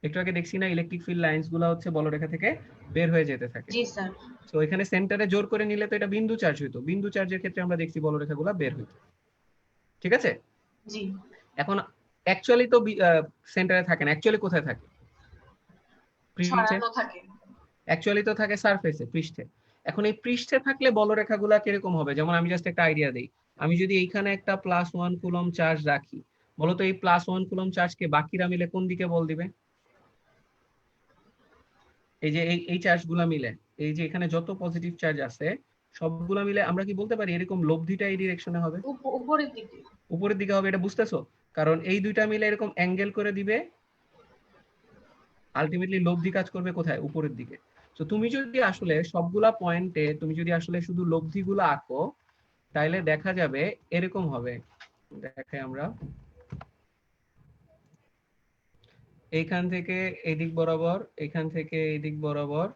একটু আগে দেখছি না ইলেকট্রিক ফিল্ড লাইনস গুলা হচ্ছে বলরেখা থেকে বের হয়ে যেতে থাকে। জি স্যার। তো এখানে সেন্টারে জোর করে নিলে তো এটা বিন্দু চার্জ হইতো, বিন্দু চার্জের ক্ষেত্রে আমরা দেখছি বলরেখাগুলো বের হইতো, ঠিক আছে? জি। এখন অ্যাকচুয়ালি তো সেন্টারে থাকে না, অ্যাকচুয়ালি কোথায় থাকে? পৃষ্ঠে। ছড়ানো থাকে। অ্যাকচুয়ালি তো থাকে সারফেসে, পৃষ্ঠে। এখন এই পৃষ্ঠে থাকলে বলরেখাগুলা কিরকম হবে? যেমন আমি জাস্ট একটা আইডিয়া দেই, আমি যদি এইখানে একটা +1 কুলম্ব চার্জ রাখি, বলতো এই +1 কুলম্ব চার্জকে বাকিরা মিলে কোন দিকে বল দিবে? এই যে এই চার্জগুলা মিলে, এই যে এখানে যত পজিটিভ চার্জ আছে সবগুলা মিলে আমরা কি বলতে পারি এরকম লব্ধিটা এই ডিরেকশনে হবে? উপরের দিকে। উপরের দিকে হবে, এটা বুঝতেছো? কারণ এই দুইটা মিলে এরকম অ্যাঙ্গেল করে দিবে, আলটিমেটলি লব্ধি কাজ করবে কোথায়? উপরের দিকে। তো তুমি যদি আসলে সবগুলা পয়েন্টে তুমি যদি আসলে শুধু লব্ধিগুলো আঁকো, তাইলে দেখা যাবে এরকম হবে। দেখাই আমরা, এইখান থেকে এদিক বরাবর, এখান থেকে এদিক বরাবর,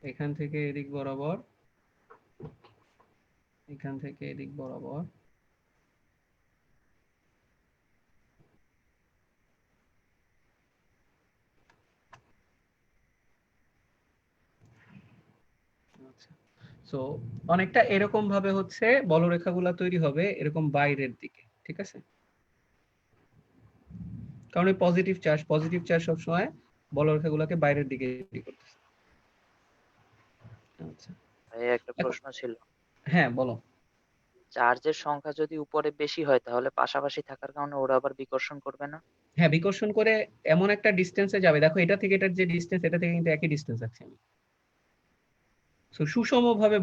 এখান থেকে এদিক বরাবর, এখান থেকে এদিক বরাবর, আচ্ছা। সো অনেকটা এরকম ভাবে হচ্ছে বলরেখাগুলা তৈরি হবে এরকম বাইরের দিকে, ঠিক আছে? কারণ এই পজিটিভ চার্জ সবসময় বলরেখাগুলোকে বাইরের দিকে তৈরি করতেছে। আচ্ছা, ভাই একটা প্রশ্ন ছিল। হ্যাঁ বলো। চার্জের সংখ্যা যদি উপরে বেশি হয় তাহলে পাশাপাশি থাকার কারণে ওরা আবার বিকর্ষণ করবে না? হ্যাঁ, বিকর্ষণ করে এমন একটা ডিসটেন্সে যাবে, দেখো এটা থেকে এটার যে ডিসটেন্স, এটা থেকে কিন্তু একই ডিসটেন্স আছে। সো সুষমভাবে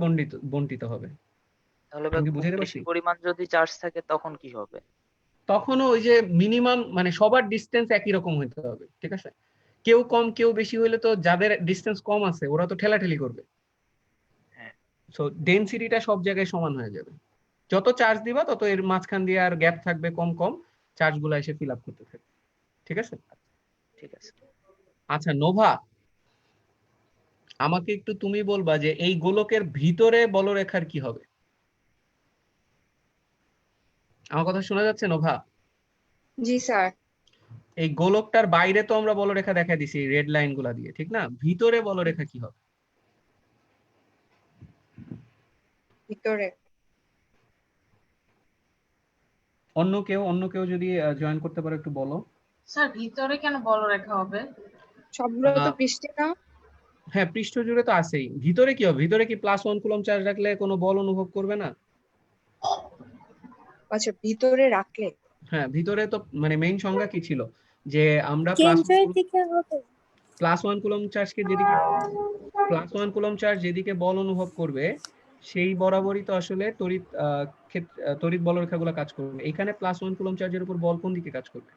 বন্টিত হবে। তাহলে আমি কি খুব বুঝাতে বেশি পারছি? পরিমাণ যদি চার্জ থাকে তখন কি হবে? তখনও ওই যে মিনিমাম, মানে সবার ডিসটেন্স একই রকম হইতে হবে, ঠিক আছে? কেউ কম কেউ বেশি হইলে তো যাদের ডিসটেন্স কম আছে ওরা তো ঠেলাঠেলি করবে। হ্যাঁ। সো ডেনসিটিটা সব জায়গায় সমান হয়ে যাবে। যত চার্জ দিবা তত এর মাঝখান দিয়ে আর গ্যাপ থাকবে কম কম, চার্জগুলো এসে ফিল আপ করতে থাকবে, ঠিক আছে? ঠিক আছে। আচ্ছা নোভা, আমাকে একটু তুমি বলবা যে এই গোলকের ভিতরে বলরেখার কি হবে? আমার কথা শোনা যাচ্ছে নোভা? জি স্যার। এই গোলকটার বাইরে তো আমরা বলরেখা দেখা দিছি রেড লাইন গুলা দিয়ে, ঠিক না? ভিতরে বলরেখা কি হবে? ভিতরে অন্য কেউ যদি জয়েন করতে পারে একটু বলো। স্যার ভিতরে কেন বলরেখা হবে? সবগুলো তো আহ, পৃষ্ঠে না? হ্যাঁ, পৃষ্ঠ জুড়ে তো আছেই। ভিতরে কি হবে? ভিতরে কি +1 কুলম্ব চার্জ রাখলে কোনো বল অনুভব করবে না? আচ্ছা, ভিতরে রাখলে হ্যাঁ, ভিতরে তো মানে মেইন সংজ্ঞা কি ছিল যে আমরা কেন্দ্রের দিকে হবে। +1 কুলম্ব চার্জ যেদিকে বল অনুভব করবে সেই বরাবরই তো আসলে তড়িৎ বলরেখাগুলো কাজ করবে। এখানে +1 কুলম্ব চার্জের উপর বল কোন দিকে কাজ করবে?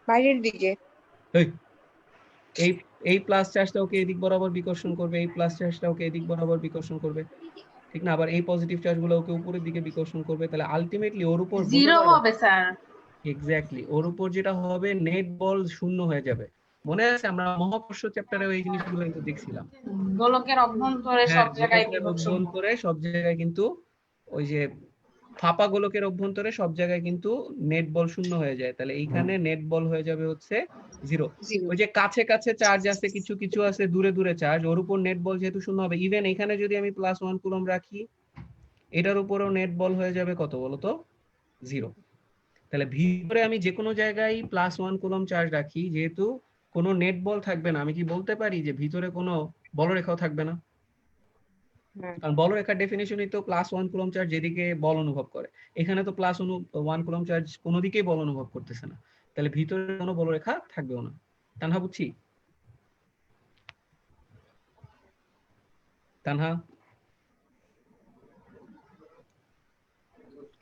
বাইরের দিকে। এই এই প্লাস চার্জটা ওকে এদিক বরাবর বিকর্ষণ করবে, এই প্লাস চার্জটা ওকে এদিক বরাবর বিকর্ষণ করবে, ঠিক না? আবার এই পজিটিভ চার্জগুলো ওকে উপরের দিকে বিকর্ষণ করবে। তাহলে আলটিমেটলি ওর উপর জিরো হবে স্যার। এক্স্যাক্টলি ওর উপর যেটা হবে নেট বল শূন্য হয়ে যাবে। মনে আছে আমরা মহাকর্ষ চ্যাপ্টারে ওই জিনিসগুলো কিন্তু দেখছিলাম। গোলকের অভ্যন্তরে হ্যাঁ, সব জায়গায় গোলকের বিকর্ষণ। অভ্যন্তরে সব জায়গায় কিন্তু ওই যে ফাঁপা গোলকের অভ্যন্তরে সব জায়গায় কিন্তু নেট বল শূন্য হয়ে যায়। তাহলে এইখানে নেট বল হয়ে যাবে হচ্ছে 0। জিরো। ওই যে কাছে কাছে চার্জ আছে, কিছু কিছু আছে দূরে দূরে চার্জ, ওর উপর নেট বল যেহেতু শূন্য হবে, ইভেন এখানে যদি আমি +1 কুলম্ব রাখি এটার উপরও নেট বল হয়ে যাবে কত বলো তো? 0। তাহলে ভিতরে আমি যে কোনো জায়গায় +1 কুলম্ব চার্জ রাখি, যেহেতু কোনো নেট বল থাকবে না, আমি কি বলতে পারি যে ভিতরে কোনো বলরেখাও থাকবে না? কারণ বলরেখার ডেফিনিশনই তো +1 কুলম্ব চার্জ যেদিকে বল অনুভব করে। এখানে তো +1 কুলম্ব চার্জ কোনো দিকেই বল অনুভব করতেছে না, তাহলে ভিতরে কোনো বলরেখা থাকবেও না। তানহা বুঝছি? তানহা?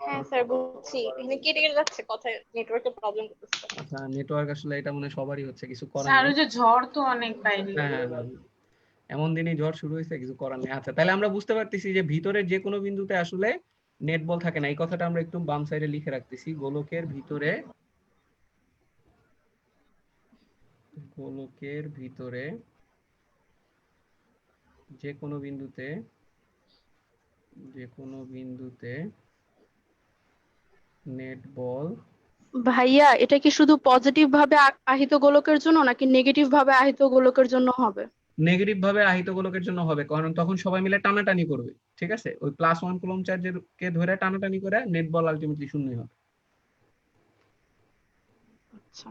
হ্যাঁ স্যার, বুঝছি। এখানে কেটে কেটে যাচ্ছে কথা, নেটওয়ার্কের প্রবলেম করতেছে। আচ্ছা, নেটওয়ার্ক আসলে এটা মনে হয় সবারই হচ্ছে, কিছু করার স্যার নেই। ওই যে ঝড় তো অনেক বাইরে। হ্যাঁ হ্যাঁ হ্যাঁ, এমন দিনই ঝড় শুরু হয়েছে, কিছু করার নেই। আচ্ছা, তাহলে আমরা বুঝতে পারতেছি যে ভিতরে যে কোনো বিন্দুতে আসলে নেট বল থাকে না। এই কথাটা আমরা একটু বাম সাইডে লিখে রাখতেছি। গোলকের ভিতরে যে কোনো বিন্দুতে নেট বল ভাইয়া এটা কি শুধু পজিটিভ ভাবে আহিত গোলকের জন্য নাকি নেগেটিভ ভাবে আহিত গোলকের জন্য হবে? নেগেটিভ ভাবে আহিত গোলকের জন্য হবে, কারণ তখন সবাই মিলে টানাটানি করবে, ঠিক আছে? ওই +1 কুলম্ব চার্জের কে ধরে টানাটানি করে নেট বল আলটিমেটলি শূন্যই হবে। আচ্ছা,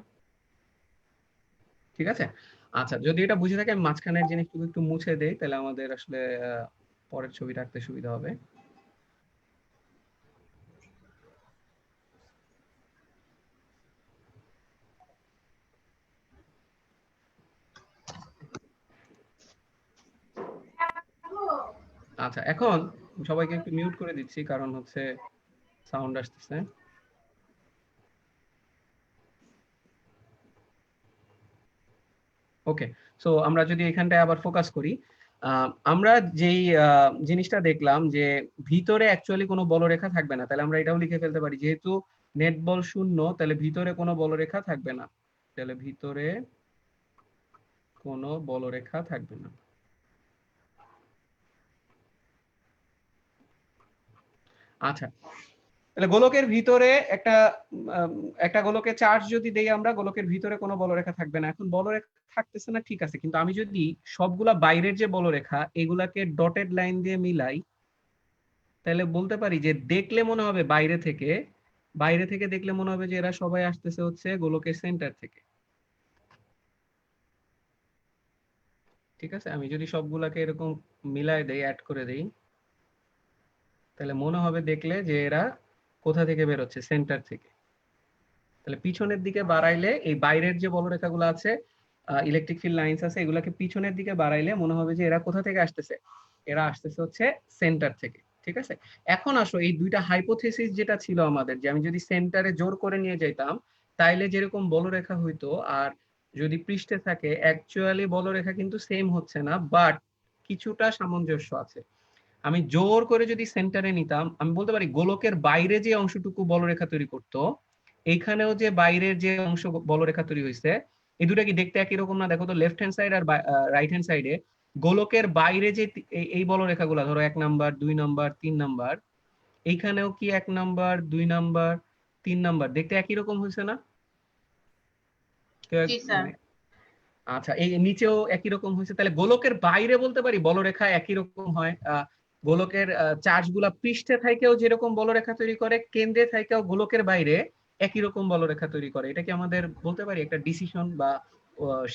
ঠিক আছে? আচ্ছা, যদি এটা বুঝে থাকে আমি মাঝখানের জিনিসটুকু একটু মুছে দেই, তাহলে আমাদের আসলে পরের ছবিটা আঁকতে সুবিধা হবে। আচ্ছা, এখন সবাইকে একটু মিউট করে দিচ্ছি, কারণ হচ্ছে সাউন্ড আসতেছে। ওকে, সো আমরা যদি এখানটায় আবার ফোকাস করি, আমরা যেই জিনিসটা দেখলাম যে ভিতরে অ্যাকচুয়ালি কোনো বলরেখা থাকবে না, তাহলে আমরা এটাও লিখে ফেলতে পারি যেহেতু নেট বল শূন্য, তাহলে ভিতরে কোনো বলরেখা থাকবে না। তাহলে ভিতরে কোনো বলরেখা থাকবে না। আচ্ছা, তাহলে গোলকের ভিতরে একটা গোলকের চার্জ যদি দেই আমরা, গোলকের ভিতরে কোনো বলরেখা থাকবে না। এখন বলরেখা থাকতেছে না, ঠিক আছে, কিন্তু আমি যদি সবগুলা বাইরের যে বলরেখা এগুলাকে ডটেড লাইন দিয়ে মিলাই, তাহলে বলতে পারি যে দেখলে মনে হবে বাইরে থেকে দেখলে মনে হবে যে এরা সবাই আসতেছে হচ্ছে গোলকের সেন্টার থেকে। ঠিক আছে, আমি যদি সবগুলাকে এরকম মিলাই দেই, অ্যাড করে দেই, তাহলে মনে হবে দেখলে যে এরা কোথা থেকে বেরোচ্ছে? সেন্টার থেকে। তাহলে পিছনের দিকে বাড়াইলে এই বাইরের যে বলরেখাগুলো আছে, ইলেকট্রিক ফিল্ড লাইনস আছে, এগুলাকে পিছনের দিকে বাড়াইলে মনে হবে যে এরা কোথা থেকে আসতেছে? এরা আসতেছে হচ্ছে সেন্টার থেকে। ঠিক আছে, এখন আসো এই দুইটা হাইপোথেসিস যেটা ছিল আমাদের, যে আমি যদি সেন্টারে জোর করে নিয়ে যাইতাম তাইলে যেরকম বলরেখা হইতো, আর যদি পৃষ্ঠে থাকে, অ্যাকচুয়ালি বলরেখা কিন্তু সেম হচ্ছে না, বাট কিছুটা সামঞ্জস্য আছে। আমি জোর করে যদি সেন্টারে নিতাম, আমি বলতে পারি গোলকের বাইরে যে অংশটুকু বলরেখা তৈরি করতো, এইখানেও যে বাইরের যে অংশ বলরেখা তৈরি হয়েছে, এই দুটা কি দেখতে একই রকম না? দেখো তো, লেফট হ্যান্ড সাইড আর রাইট হ্যান্ড সাইডে গোলকের বাইরে যে এই বলরেখাগুলো, ধরো 1 নাম্বার 2 নাম্বার 3 নাম্বার, এইখানেও কি 1 নাম্বার 2 নাম্বার 3 নাম্বার দেখতে একই রকম হয়েছে না? জি স্যার। আচ্ছা, এই নিচেও একই রকম হয়েছে। তাহলে গোলকের বাইরে বলতে পারি বলরেখা একই রকম হয়। গোলকের চার্জ গুলা পৃষ্ঠে থাকেও যেরকম বলরেখা তৈরি করে, কেন্দ্রে থাকেও গোলকের বাইরে একই রকম বলরেখা তৈরি করে। এটা কি আমাদের বলতে পারি একটা ডিসিশন বা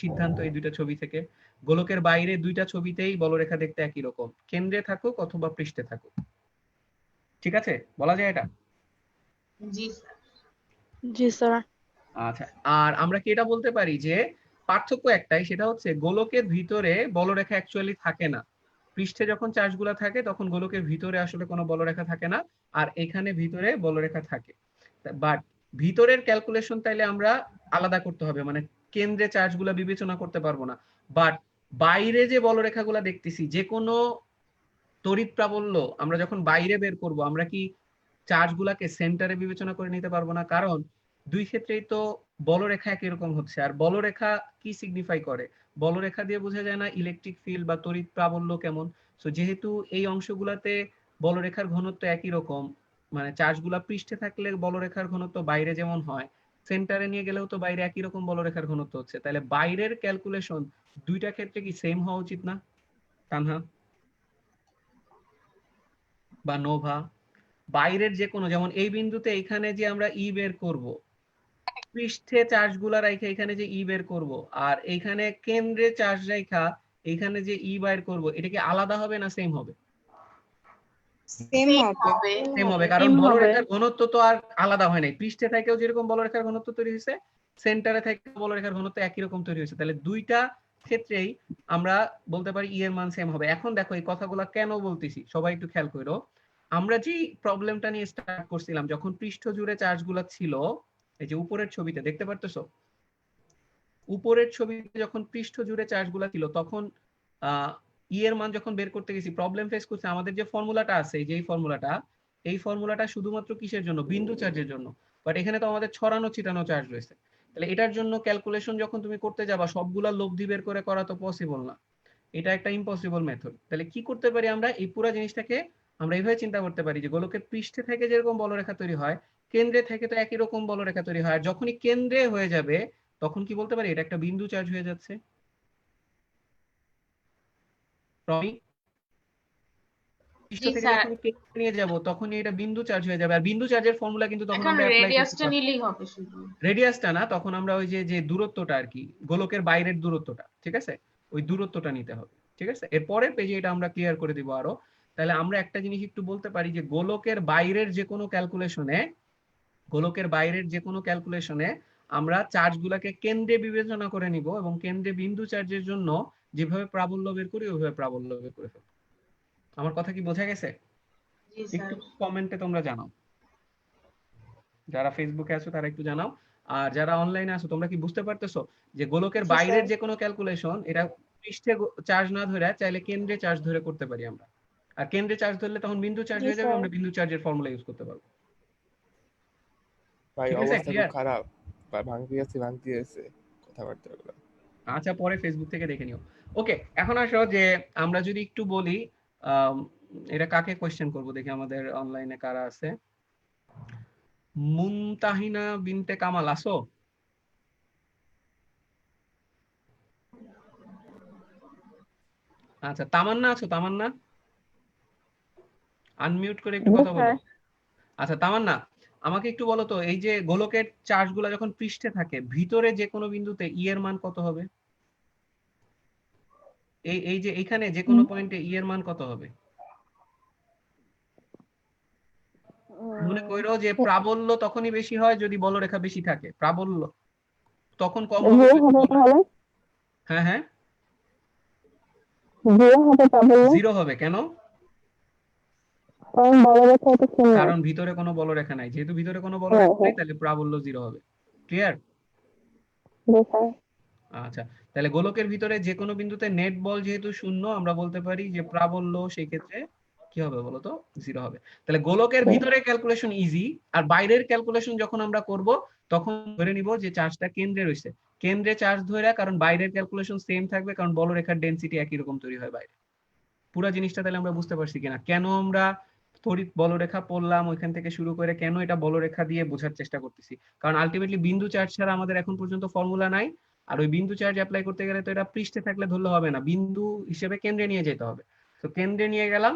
সিদ্ধান্ত এই দুইটা ছবি থেকে? গোলকের বাইরে দুইটা ছবিতেই বলরেখা দেখতে একই রকম, কেন্দ্রে থাকুক অথবা পৃষ্ঠে থাকুক। ঠিক আছে, বলা যায় এটা? জি স্যার। জি স্যার। আচ্ছা, আর আমরা কি এটা বলতে পারি যে পার্থক্য একটাই, সেটা হচ্ছে গোলকের ভিতরে বলরেখা অ্যাকচুয়ালি থাকে না। পৃষ্ঠে যখন চার্জগুলো থাকে তখন গোলকের ভিতরে আসলে কোনো বলরেখা থাকে না, আর এখানে ভিতরে বলরেখা থাকে। বাট ভিতরের ক্যালকুলেশন তাইলে আমরা আলাদা করতে হবে, মানে কেন্দ্রে চার্জগুলো বিবেচনা করতে পারবো না। বাট বাইরে যে বলরেখাগুলো দেখতেছি, যে কোনো তড়িৎ প্রাবল্য আমরা যখন বাইরে বের করব, আমরা কি চার্জগুলোকে সেন্টারে বিবেচনা করে নিতে পারবো না? কারণ দুই ক্ষেত্রেই তো বলরেখা একই রকম হচ্ছে। আর বলরেখা কি সিগনিফাই করে? বলরেখা দিয়ে বোঝা যায় না ইলেকট্রিক ফিল্ড বা তড়িৎ প্রাবল্য কেমন। সো যেহেতু এই অংশগুলোতে বলরেখার ঘনত্ব একই রকম, মানে চার্জগুলা পৃষ্ঠে থাকলে বলরেখার ঘনত্ব বাইরে যেমন হয়, সেন্টারে নিয়ে গেলেও তো বাইরে একই রকম বলরেখার ঘনত্ব হচ্ছে। তাহলে বাইরের ক্যালকুলেশন দুইটা ক্ষেত্রে কি সেম হওয়া উচিত না তানহা বা নোভা? বাইরের যে কোনো, যেমন এই বিন্দুতে এখানে যে আমরা ই বের করব, পৃষ্ঠে চার্জগুলা রাখা এখানে যে ই বের করব, আর এইখানে কেন্দ্রে চার্জ রাখা এখানে যে ই বের করব, এটা কি আলাদা হবে না সেম হবে? সেম হবে। সেম হবে, কারণ Same হবে। বলরেখার ঘনত্ব তো আর আলাদা হয় নাই। পৃষ্ঠে থেকেও যেরকম বলরেখার ঘনত্ব তৈরি হয়েছে, সেন্টারে থেকে বলরেখার ঘনত্ব একই রকম তৈরি হয়েছে। তাহলে দুইটা ক্ষেত্রেই আমরা বলতে পারি ই এর মান সেম হবে। এখন দেখো এই কথাগুলো কেন বলতেছি, সবাই একটু খেয়াল করো। আমরা যে প্রবলেমটা নিয়ে স্টার্ট করছিলাম, যখন পৃষ্ঠ জুড়ে চার্জগুলো ছিল, এই যে উপরের ছবিতে দেখতে পারতেছো, উপরের ছবিতে যখন পৃষ্ঠ জুড়ে চার্জগুলো ছিল, তখন ই এর মান যখন বের করতে গেছি, প্রবলেম ফেস করছে। আমাদের যে ফর্মুলাটা আছে, এই ফর্মুলাটা শুধুমাত্র কিসের জন্য? বিন্দু চার্জের জন্য। বাট এখানে তো আমাদের ছড়ানো ছিটানো চার্জ রয়েছে। তাহলে এটার জন্য ক্যালকুলেশন যখন তুমি করতে যাবা, সবগুলা লব্ধি বের করে করা তো পসিবল না, এটা একটা ইম্পসিবল মেথড। তাহলে কি করতে পারি আমরা? এই পুরো জিনিসটাকে আমরা এইভাবে চিন্তা করতে পারি যে গোলকের পৃষ্ঠে থেকে যেরকম বলরেখা তৈরি হয়, কেন্দ্রে থেকে তো একই রকম বলরেখা তৈরি হয়। আর যখনই কেন্দ্রে হয়ে যাবে, তখন কি বলতে পারি? এটা একটা বিন্দু চার্জ হয়ে যাচ্ছে। পৃষ্ঠ জি থেকে স্যার। যখন কেন্দ্রে নিয়ে যাব, তখনই এটা বিন্দু চার্জ হয়ে যাবে। আর বিন্দু চার্জের ফর্মুলা কিন্তু তখন এখন আমরা অ্যাপ্লাই করতে রেডিয়াসটা পারবো। নিলেই হবে শুধু। রেডিয়াসটা না, তখন আমরা ওই যে যে দূরত্বটা আর কি, গোলকের বাইরের দূরত্বটা, ঠিক আছে, ওই দূরত্বটা নিতে হবে। ঠিক আছে, এরপরে পেজে এটা আমরা ক্লিয়ার করে দিব আরো। তাহলে আমরা একটা জিনিস একটু বলতে পারি যে গোলকের বাইরের যে কোনো ক্যালকুলেশনে আমরা চার্জগুলোকে কেন্দ্রে বিবেচনা করে নিব, এবং কেন্দ্রে বিন্দু চার্জের জন্য যেভাবে প্রাবল্য বের করি ওইভাবে প্রাবল্য বের করে ফেলব। আমার কথা কি বোঝা গেছে? জি একটু স্যার। কমেন্টে তোমরা জানাও, যারা ফেসবুকে আছো তারা একটু জানাও। আর যারা অনলাইনে আছো, তোমরা কি বুঝতে পারতেছো যে গোলকের জি, বাইরের স্যার। যে কোনো ক্যালকুলেশন, এটা পৃষ্ঠে চার্জ না ধরে চাইলে কেন্দ্রে চার্জ ধরে করতে পারি আমরা। আর কেন্দ্রে চার্জ ধরলে তখন বিন্দু চার্জ জি, হয়ে যাবে, স্যার। আমরা বিন্দু চার্জের ফর্মুলা ইউজ করতে পারবো। ভাই ঠিক আছে, অবস্থা খুব ক্লিয়ার? খারাপ, ভাঙতে যাচ্ছে কথাবার্তা গুলো। আচ্ছা, পরে ফেসবুক থেকে দেখে নিও। ওকে, এখন আসো যে আমরা যদি একটু বলি, আম, এটা কাকে কোয়েশ্চেন করব দেখি, আমাদের অনলাইনে কারা আছে। মুনতাহিনা বিনতে কামাল আসো? আচ্ছা, তামান্না আছো? তামান্না আনমিউট করে একটু জি, কথা বলো। স্যার। আচ্ছা তামান্না, আমাকে একটু বলো তো, এই যে গোলকের চার্জগুলো যখন পৃষ্ঠে থাকে, ভিতরে যে কোনো বিন্দুতে ই এর মান কত হবে? এই যে এখানে যে কোনো পয়েন্টে ই এর মান কত হবে? মনে করো যে প্রাবল্য তখনই বেশি হয় যদি বলরেখা বেশি থাকে, প্রাবল্য তখন কম হবে। জিরো হবে তাহলে? হ্যাঁ হ্যাঁ, জিরো হবে তাহলে? জিরো হবে কেন? কারণ বলরেখা এটা শূন্য। কারণ ভিতরে কোনো বলরেখা নাই, যেহেতু ভিতরে কোনো হ্যাঁ, বলরেখা নাই, হ্যাঁ। তাহলে প্রাবল্য জিরো হবে। ক্লিয়ার? জি, স্যার। আচ্ছা, তাহলে গোলকের ভিতরে যে কোনো বিন্দুতে নেট বল যেহেতু শূন্য, আমরা বলতে পারি যে প্রাবল্য সেই ক্ষেত্রে কি হবে বলতো? জিরো হবে। তাহলে গোলকের ভিতরে ক্যালকুলেশন ইজি, আর বাইরের ক্যালকুলেশন যখন আমরা করব তখন ধরে নিব যে চার্জটা কেন্দ্রে রয়েছে। কেন্দ্রে চার্জ ধরে, কারণ বাইরের ক্যালকুলেশন সেম থাকবে, কারণ বলরেখার ডেনসিটি একই রকম তৈরি হয় বাইরে। পুরো জিনিসটা তাহলে আমরা বুঝতে পারছি কিনা, কেন আমরা তড়িৎ বলরেখা পড়লাম, ওইখান থেকে শুরু করে কেন এটা বলরেখা দিয়ে বোঝার চেষ্টা করতেছি, কারণ আলটিমেটলি বিন্দু চার্জ ছাড়া আমাদের এখন পর্যন্ত ফর্মুলা নাই। আর ওই বিন্দু চার্জ অ্যাপ্লাই করতে গেলে তো এটা পৃষ্ঠে থাকলে ধরলে হবে না, বিন্দু হিসেবে কেন্দ্রে নিয়ে যেতে হবে। তো কেন্দ্রে নিয়ে গেলাম,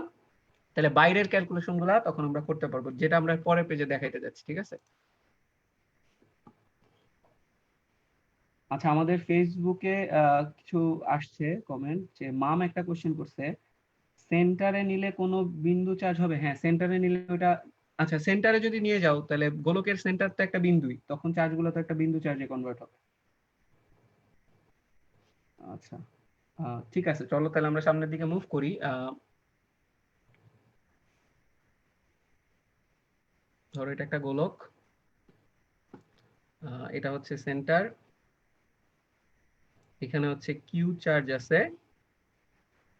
তাহলে বাইরের ক্যালকুলেশন গুলা তখন আমরা করতে পারবো, যেটা আমরা পরের পেজে দেখাইতে যাচ্ছি, ঠিক আছে? আচ্ছা, আমাদের ফেসবুকে কিছু আসছে কমেন্ট, যে মাম একটা কোশ্চেন করছে, সেন্টারে নিলে কোনো বিন্দু চার্জ হবে? হ্যাঁ, সেন্টারে নিলে ওটা, আচ্ছা সেন্টারে যদি নিয়ে যাও তাহলে গোলকের সেন্টার তো একটা বিন্দুই, তখন চার্জগুলো তো একটা বিন্দু চার্জে কনভার্ট হবে। আচ্ছা, ঠিক আছে, চলো তাহলে আমরা সামনের দিকে মুভ করি। ধরো এটা একটা গোলক, এটা হচ্ছে সেন্টার, এখানে হচ্ছে কিউ চার্জ আছে।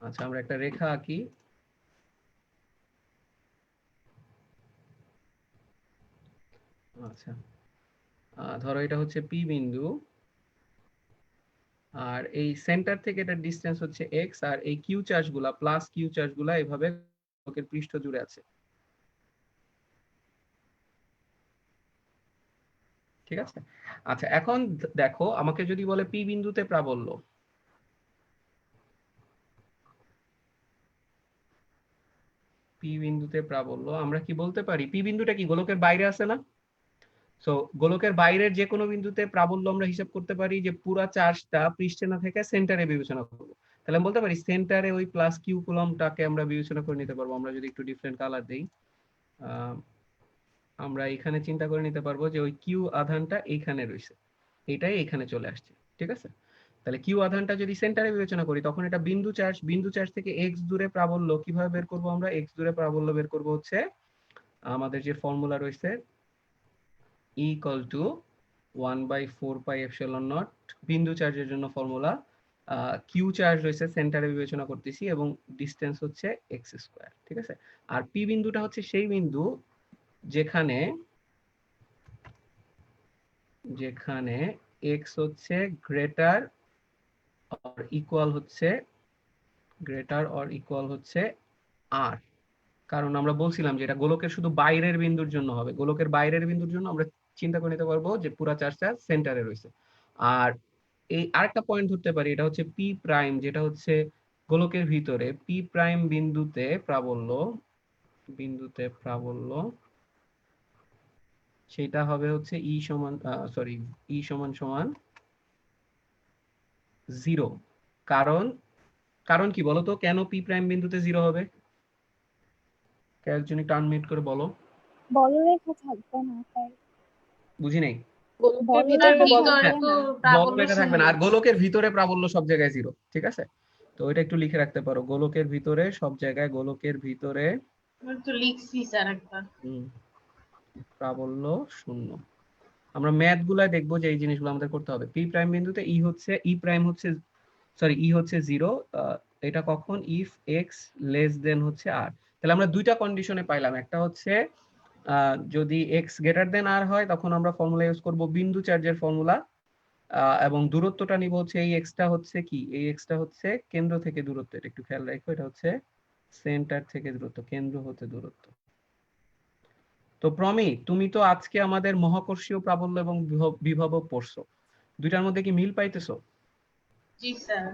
আচ্ছা, আমরা একটা রেখা আঁকি। আচ্ছা, ধরো এটা হচ্ছে পি বিন্দু, আর এই সেন্টার থেকে এটা ডিসটেন্স হচ্ছে এক্স, আর এই কিউ চার্জ গুলা, প্লাস কিউ চার্জ গুলা এভাবে গোলকের পৃষ্ঠ জুড়ে আছে, ঠিক আছে? আচ্ছা, এখন দেখো আমাকে যদি বলে পি বিন্দুতে প্রাবল্য, পি বিন্দুতে প্রাবল্য আমরা কি বলতে পারি? পি বিন্দুটা কি গোলকের বাইরে আছে না? সো গোলকের বাইরের যে কোনো বিন্দুতে প্রাবল্য আমরা হিসাব করতে পারি যে পুরা চার্জটা পৃষ্ঠে না থেকে সেন্টারে বিবেচনা করব। তাহলে আমি বলতে পারি সেন্টারে ওই প্লাস কিউ কুলম্বটাকে আমরা বিবেচনা করে নিতে পারবো। আমরা যদি একটু ডিফারেন্ট কালার দেই, আমরা এখানে চিন্তা করে নিতে পারবো যে ওই কিউ আধানটা এইখানে রয়েছে, এটাই এখানে চলে আসছে, ঠিক আছে? তাহলে কিউ আধানটা যদি সেন্টারে বিবেচনা করি তখন এটা বিন্দু চার্জ, বিন্দু চার্জ থেকে এক্স দূরে প্রাবল্য কিভাবে বের করব? আমরা এক্স দূরে প্রাবল্য বের করব হচ্ছে আমাদের যে ফর্মুলা রয়েছে, E equal to 1/4 pi epsilon not, বিন্দু চার্জের জন্য ফর্মুলা। কিউ চার্জ রয়েছে সেন্টারে বিবেচনা করতেছি এবং ডিসটেন্স হচ্ছে এক্স স্কয়ার, ঠিক আছে? আর পি বিন্দুটা হচ্ছে সেই বিন্দু যেখানে যেখানে এক্স হচ্ছে গ্রেটার অর ইকুয়াল হচ্ছে আর, কারণ আমরা বলছিলাম যে এটা গোলকের শুধু বাইরের বিন্দুর জন্য হবে, গোলকের বাইরের বিন্দুর জন্য আমরা চিন্তা করে নিতে পারবো যে পুরা চার্জটা সেন্টারে রয়েছে। আর এই আরেকটা পয়েন্ট ধরতে পারি, এটা হচ্ছে পি প্রাইম, যেটা হচ্ছে গোলকের ভিতরে পি প্রাইম বিন্দুতে প্রাবল্য সেটা হবে হচ্ছে ই সমান ই সমান সমান 0। কারণ কি বলতো, কেন পি প্রাইম বিন্দুতে 0 হবে? একজন একটু আনমিউট করে বলো। বলরেখা থাকবে না তাই। বুঝি নাই। গোলকের বলরেখা ভিতরে ভিতরে থাকবে তো না। প্রাবল্য বলরেখা থাকবে না, আর গোলকের ভিতরে প্রাবল্য সব জায়গায় 0, ঠিক আছে? তো এটা একটু লিখে রাখতে পারো, গোলকের ভিতরে সব জায়গায়, গোলকের ভিতরে আমি তো লিখছি স্যার একবার। প্রাবল্য 0। আমরা ম্যাথ গুলা দেখবো যে এই জিনিসগুলো আমাদের করতে হবে। পি প্রাইম বিন্দুতে ই হচ্ছে 0, এটা কখন? ইফ এক্স লেস দেন হচ্ছে আর। তাহলে আমরা দুইটা কন্ডিশনে পাইলাম, একটা হচ্ছে যদি এক্স গ্রেটার দেন আর হয় তখন আমরা ফর্মুলা ইউজ করব বিন্দু চার্জের ফর্মুলা, এবং দূরত্বটা নিব হচ্ছে এই এক্সটা হচ্ছে কি, এই এক্সটা হচ্ছে কেন্দ্র থেকে দূরত্ব, এটা একটু খেয়াল রাখো, এটা হচ্ছে সেন্টার থেকে দূরত্ব, কেন্দ্র হতে দূরত্ব। তো প্রমি, তুমি তো আজকে আমাদের মহাকর্ষীয় প্রাবল্য এবং বিভব পড়ছো, দুইটার মধ্যে কি মিল পাইতেছো? জি স্যার।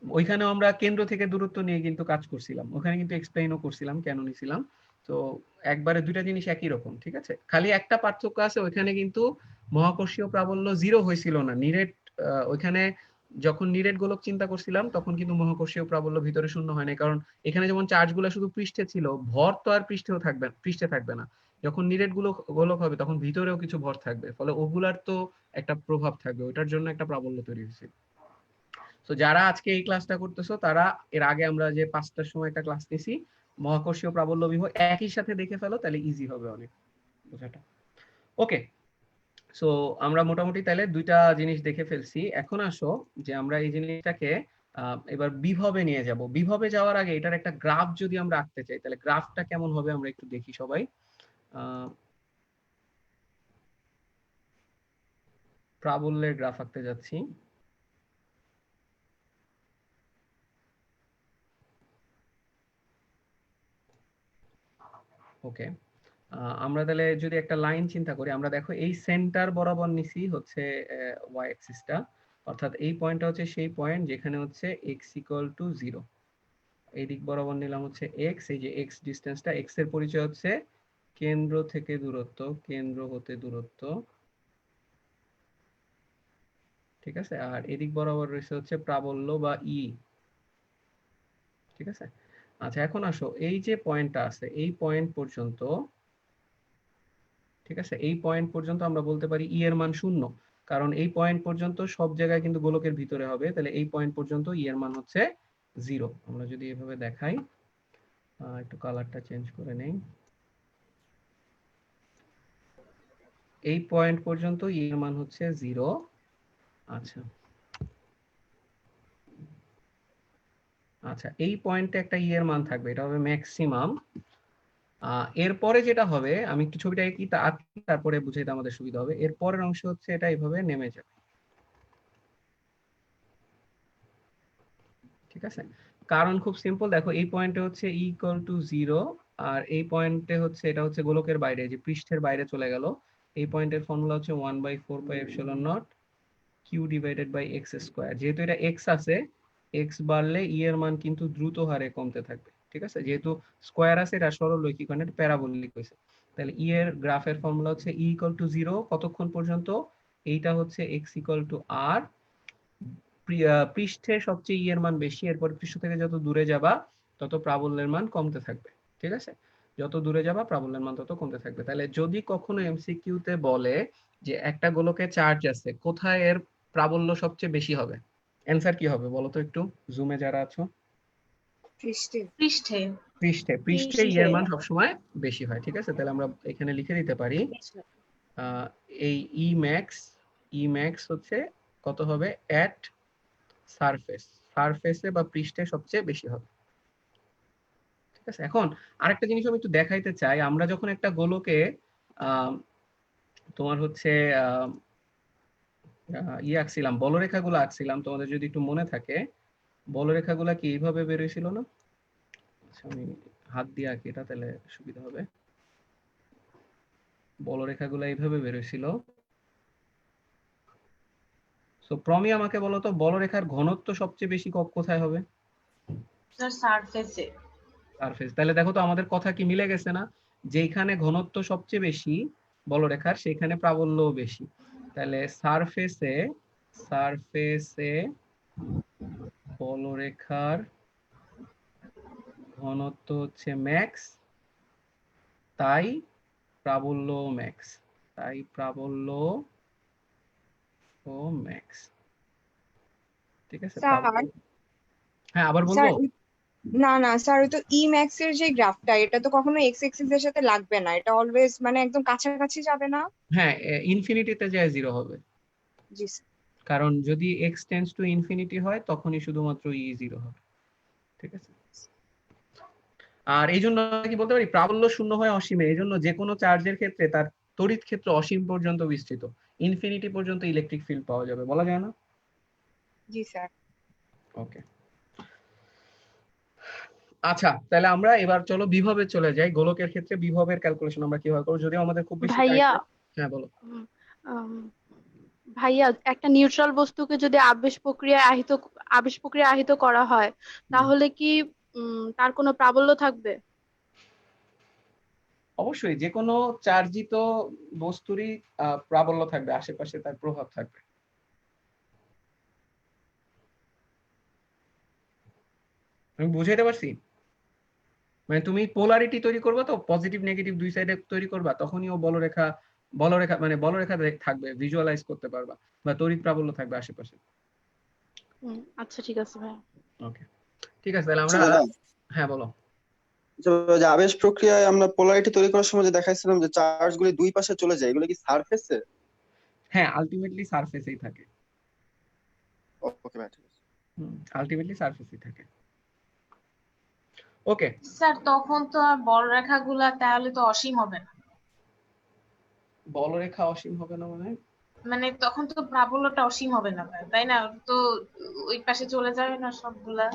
ওইখানে আমরা কেন্দ্র থেকে দূরত্ব নিয়ে কিন্তু কাজ করছিলাম, ওখানে কিন্তু এক্সপ্লেইনও করছিলাম কেন নিছিলাম। তো একবারে দুইটা জিনিস একই রকম, ঠিক আছে? খালি একটা পার্থক্য আছে, ওইখানে কিন্তু মহাকর্ষীয় প্রাবল্য 0 হয়েছিল না, নিরেট, ওইখানে যখন নিরেট গোলক চিন্তা করছিলাম তখন কিন্তু মহাকর্ষীয় প্রাবল্য ভিতরে শূন্য হয় না, কারণ এখানে যেমন চার্জগুলো শুধু পৃষ্ঠে ছিল, ভর তো আর পৃষ্ঠে থাকবে না। যখন নিরেট গোলক হবে তখন ভিতরেও কিছু ভর থাকবে, ফলে ওগুলার তো একটা প্রভাব থাকবে, ওইটার জন্য একটা প্রাবল্য তৈরি হয়েছে। তো যারা আজকে এই ক্লাসটা করতেছো তারা এর আগে আমরা যে 5টার সময় একটা ক্লাস নিছি মহাকর্ষীয় প্রাবল্য বিভব, একই সাথে দেখে ফেলো, তাহলে ইজি হবে অনেক বোঝাটা। ওকে, সো আমরা মোটামুটি তাহলে দুইটা জিনিস দেখে ফেলছি। এখন আসো যে আমরা এই জিনিসটাকে এবার বিভবে নিয়ে যাব। বিভবে যাওয়ার আগে এটার একটা গ্রাফ যদি আমরা আঁকতে চাই তাহলে গ্রাফটা কেমন হবে আমরা একটু দেখি সবাই। প্রাবল্যের গ্রাফ আঁকতে যাচ্ছি। ওকে, আমরা তাহলে যদি একটা লাইন চিন্তা করি, আমরা দেখো এই সেন্টার বরাবর নিছি হচ্ছে ওয়াই অ্যাক্সিসটা, অর্থাৎ এই পয়েন্টটা হচ্ছে সেই পয়েন্ট যেখানে হচ্ছে x ইকুয়াল টু 0, এই দিক বরাবর নিলাম হচ্ছে x, এই যে x ডিসটেন্সটা, x এর পরিচয় হচ্ছে কেন্দ্র থেকে দূরত্ব, কেন্দ্র হতে দূরত্ব, ঠিক আছে, আর এদিক বরাবর রয়েছে হচ্ছে প্রাবল্য বা ই, ঠিক আছে। আচ্ছা এখন আসো এই যে পয়েন্টটা আছে এই পয়েন্ট পর্যন্ত, ঠিক আছে, এই পয়েন্ট পর্যন্ত আমরা বলতে পারি ই এর মান 0, কারণ এই পয়েন্ট পর্যন্ত সব জায়গায় কিন্তু গোলকের ভিতরে হবে, তাহলে এই পয়েন্ট পর্যন্ত ই এর মান হচ্ছে 0। আমরা যদি এভাবে দেখাই, একটু কালারটা চেঞ্জ করে নেই, এই পয়েন্ট পর্যন্ত ই এর মান হচ্ছে 0। আচ্ছা আচ্ছা, এই পয়েন্টে একটা ই এর মান থাকবে, এটা হবে ম্যাক্সিমাম। এরপরে যেটা হবে, আমি একটু ছবিটা কি তারপরে বুঝাইতে আমাদের সুবিধা হবে, এর পরের অংশ হচ্ছে এটা এইভাবে নেমে যাবে, ঠিক আছে। কারণ খুব সিম্পল, দেখো এই পয়েন্টে হচ্ছে ই ইকুয়াল টু 0, আর এই পয়েন্টে হচ্ছে এটা হচ্ছে গোলকের বাইরে, যে পৃষ্ঠের বাইরে চলে গেল। এই পয়েন্টের ফর্মুলা হচ্ছে 1/4πε0 q divided by X square. যেহেতু এটা এক্স আছে, এক্স বাড়লে ই এর মান কিন্তু দ্রুত হারে কমতে থাকবে, ঠিক আছে। যেহেতু স্কোয়ার আছে, এটা সরলরৈখিক মানে প্যারাবোলিক হয়েছে, তাহলে ই এর গ্রাফের ফর্মুলা হচ্ছে ই ইকুয়াল টু 0 কতক্ষণ পর্যন্ত, এইটা হচ্ছে এক্স ইকুয়াল টু আর, পৃষ্ঠে সবচেয়ে ই এর মান বেশি, এরপর পৃষ্ঠ থেকে যত দূরে যাবা তত প্রাবল্যের মান কমতে থাকবে, ঠিক আছে। যত দূরে যাবা প্রাবল্যের মান তত কমতে থাকবে। তাহলে যদি কখনো এমসিকিউ তে বলে যে একটা গোলকে চার্জ আছে, কোথায় এর প্রাবল্য সবচেয়ে বেশি হবে, অ্যানসার কি হবে বলো তো একটু, জুমে যারা আছো। পৃষ্ঠে পৃষ্ঠে, পৃষ্ঠে ই এর মান সবসময় বেশি হয়, ঠিক আছে। তাহলে আমরা এখানে লিখে দিতে পারি এই ই ম্যাক্স হচ্ছে কত হবে, এট সারফেসে বা পৃষ্ঠে সবচেয়ে বেশি হবে, ঠিক আছে। এখন আরেকটা জিনিস আমি একটু দেখাইতে চাই, আমরা যখন একটা গোলকে তোমার হচ্ছে আঁকছিলাম, বলরেখাগুলো আঁকছিলাম, তোমাদের যদি একটু মনে থাকে, বলরেখাগুলো কি এইভাবে বেরোয়ছিল না? আচ্ছা আমি হাত দিয়ে আঁকি, এটা তাহলে সুবিধা হবে। বলরেখাগুলো এইভাবে বেরোয়ছিল। সো প্রমি আমাকে বলো তো, বলরেখার ঘনত্ব সবচেয়ে বেশি কোথায় হবে? সারফেসে। সারফেস। তাহলে দেখো তো আমাদের কথা কি মিলে গেছে না, যেখানে ঘনত্ব সবচেয়ে বেশি বলরেখার সেখানে প্রাবল্যও বেশি। তাহলে সারফেসে বলরেখার ঘনত্ব হচ্ছে ম্যাক্স, তাই প্রাবল্য ম্যাক্স, ও ম্যাক্স, ঠিক আছে। হ্যাঁ আবার বলবো? না না স্যার, ওই তো ই ম্যাক্স এর যে গ্রাফটা, এটা তো কখনো এক্স এক্সিস এর সাথে লাগবে না, এটা অলওয়েজ মানে একদম কাছাকাছি যাবে না? হ্যাঁ, ইনফিনিটিতে যায় 0 হবে, জি স্যার। কারণ যদি x টেন্ডস টু ইনফিনিটি হয় তখনই শুধুমাত্র ই 0 হবে, ঠিক আছে। আর এই জন্য কি বলতে পারি, প্রাবল্য শূন্য হয় অসীমে, এই জন্য যে কোনো চার্জের ক্ষেত্রে তার তড়িৎ ক্ষেত্র অসীম পর্যন্ত বিস্তৃত, ইনফিনিটি পর্যন্ত ইলেকট্রিক ফিল্ড পাওয়া যাবে, বলা যায় না? জি স্যার। ওকে, আচ্ছা তাহলে আমরা এবার চলো বিভবে চলে যাই। গোলকের ক্ষেত্রে বিভবের ক্যালকুলেশন আমরা কিভাবে করব, যদিও আমাদের খুব বেশি ভাইয়া, হ্যাঁ বলো। ভাইয়া একটা নিউট্রাল বস্তুকে যদি আবেশ প্রক্রিয়া আহিত করা হয়, তাহলে কি তার কোনো প্রাবল্য থাকবে? অবশ্যই, যে কোনো চার্জিত বস্তুরই প্রাবল্য থাকবে, আশেপাশে তার প্রভাব থাকবে। আমি বুঝাইতে পারছি? মানে তুমি পোলারিটি তৈরি করবা, তো পজিটিভ নেগেটিভ দুই সাইডে তৈরি করবা, তখনই ও বলরেখা মানে বলরেখা থাকবে, ভিজুয়ালাইজ করতে পারবা, বা তড়িৎ প্রাবল্য থাকবে আশেপাশে। আচ্ছা ঠিক আছে ভাই। ওকে ঠিক আছে, তাহলে আমরা হ্যাঁ বলো। যে আবেশ প্রক্রিয়ায় আমরা পোলারিটি তৈরি করার সময় যে দেখাইছিলাম যে চার্জ গুলি দুই পাশে চলে যায়, এগুলো কি সারফেসে? হ্যাঁ আলটিমেটলি সারফেসেই থাকে। ওকে ভাই, ঠিক আছে। আলটিমেটলি সারফেসেই থাকে। ওকে স্যার তখন তো আর বলরেখাগুলা তাহলে তো অসীম হবে না। বলরেখা অসীম হবে না মানে তখন তো প্রাবল্যটা অসীম হবে না, তাই না? তো ওই পাশে চলে যাবে না সবগুলা?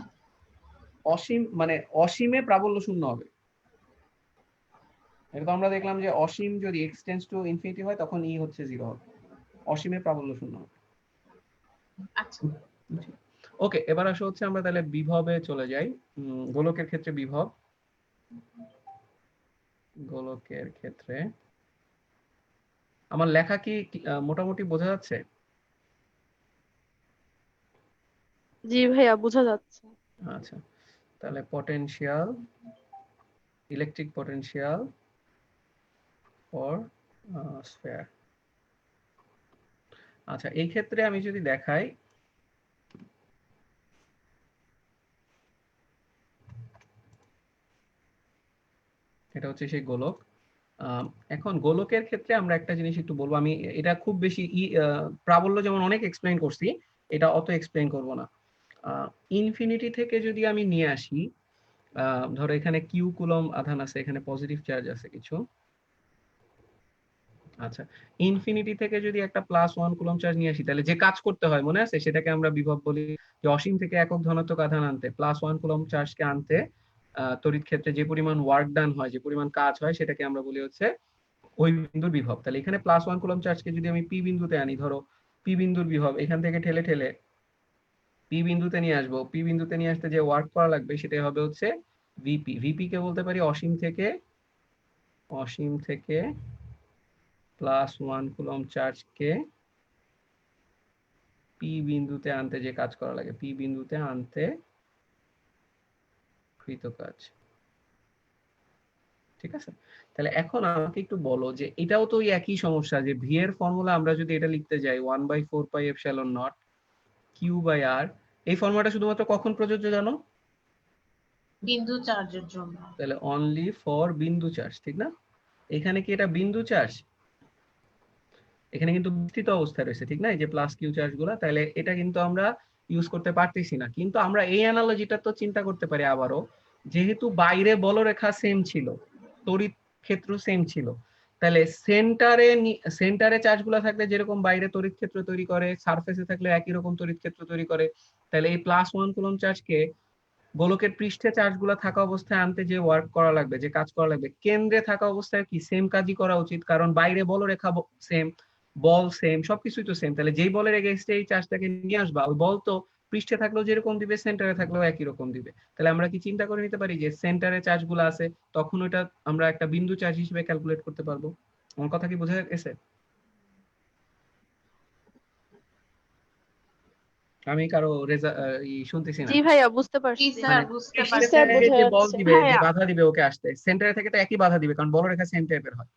অসীম মানে অসীমে প্রাবল্য শূন্য হবে। এটা তো আমরা দেখলাম যে অসীম যদি x টেন্ডস টু ইনফিনিটি হয় তখন ই হচ্ছে 0 হবে, অসীমের প্রাবল্য শূন্য হবে। আচ্ছা ওকে, এবার আসো হচ্ছে আমরা তাহলে বিভবে চলে যাই। গোলকের ক্ষেত্রে বিভব, গোলকের ক্ষেত্রে আমার লেখা কি মোটামুটি বোঝা যাচ্ছে? জি ভাইয়া বোঝা যাচ্ছে। আচ্ছা, তাহলে potential, electric potential for sphere. আচ্ছা, এই ক্ষেত্রে আমি যদি দেখাই, এটা হচ্ছে সেই গোলক। এখন গোলকের ক্ষেত্রে আমরা একটা জিনিস একটু বলবো, আমি এটা খুব বেশি প্রাবল্য যেমন অনেক এক্সপ্লেইন করছি, এটা অত এক্সপ্লেইন করব না। ইনফিনিটি থেকে যদি আমি নিয়ে আসি, ধরো এখানে কিউ কুলম আধান আছে, এখানে পজিটিভ চার্জ আছে কিছু। আচ্ছা, ইনফিনিটি থেকে যদি একটা +1 কুলম চার্জ নিয়ে আসি, তাহলে যে কাজ করতে হয় মনে আছে, সেটাকে আমরা বিভব বলি। যে অসীম থেকে একক ধনাত্মক আধান আনতে, +1 কুলম চার্জকে আনতে তড়িৎ ক্ষেত্রে যে পরিমাণ ওয়ার্ক ডান হয়, যে পরিমাণ কাজ হয়, সেটাকে আমরা বলি হচ্ছে ওই বিন্দুর বিভব। তাহলে এখানে +1 কুলম চার্জকে যদি আমি পি বিন্দুতে আনি, ধরো পি বিন্দুর বিভব এখান থেকে ঠেলে ঠেলে পি বিন্দুতে নিয়ে আসবো, পি বিন্দুতে নিয়ে আসতে যে ওয়ার্ক করা লাগবে সেটাই হবে হচ্ছে ভিপি। ভিপি কে বলতে পারি অসীম থেকে +1 কুলম চার্জকে পি বিন্দুতে আনতে যে কাজ করা লাগে, পি বিন্দুতে আনতে কৃত কাজ। ঠিক আছে, তাহলে এখন আমাকে একটু বলো যে এটাও তো ওই একই সমস্যা, যে ভি এর ফর্মুলা আমরা যদি এটা লিখতে যাই 1/4πε0 Q/r, এই ফর্মুলাটা শুধুমাত্র কখন প্রযোজ্য জানো? বিন্দু চার্জের জন্য। তাহলে অনলি ফর বিন্দু চার্জ, ঠিক না? এখানে কি এটা বিন্দু চার্জ? এখানে কিন্তু বিস্তৃত অবস্থায় রয়েছে, ঠিক না, এই যে প্লাস কিউ চার্জ গুলা, তাহলে এটা কিন্তু আমরা ইউজ করতে পারতেছি না। কিন্তু আমরা এই অ্যানালজিটা তো চিন্তা করতে পারি আবারও, যেহেতু বাইরে বলরেখা সেম ছিল, তড়িৎ ক্ষেত্র সেম ছিল, তাহলে সেন্টারে চার্জগুলো থাকলে যেরকম বাইরে তড়িৎ ক্ষেত্র তৈরি করে, সারফেসে থাকলে একই রকম তড়িৎ ক্ষেত্র তৈরি করে। তাহলে এই +1 কুলম চার্জকে গোলকের পৃষ্ঠে চার্জগুলো থাকা অবস্থায় আনতে যে ওয়ার্ক করা লাগবে, যে কাজ করা লাগবে, কেন্দ্রে থাকা অবস্থায় কি সেম কাজই করা উচিত, কারণ বাইরে বলরেখা সেম, বল সেম, সবকিছুই তো সেম। তাহলে যেই বলের এগেইনস্টে এই চার্জটাকে নিয়ে আসবা, ওই বল তো পৃষ্ঠে থাকলেও যেরকম দিবে, সেন্টারে থাকলেও একই রকম দিবে। তাহলে আমরা কি চিন্তা করে নিতে পারি যে সেন্টারে চার্জগুলো আছে, তখন ওটা আমরা একটা বিন্দু চার্জ হিসেবে ক্যালকুলেট করতে পারবো। আমার কথা কি বোঝা গেছে? আমি কারো শুনতেছি না। জি ভাইয়া বুঝতে জি পারছি। স্যার বুঝতে পৃষ্ঠে পারছি। স্যার বোঝা যে বল যাচ্ছে। দিবে, যে ভাইয়া বাধা দিবে ওকে আসতে, সেন্টারে থেকে তো একই বাধা দিবে, কারণ বলরেখা সেম টাইপের হয়।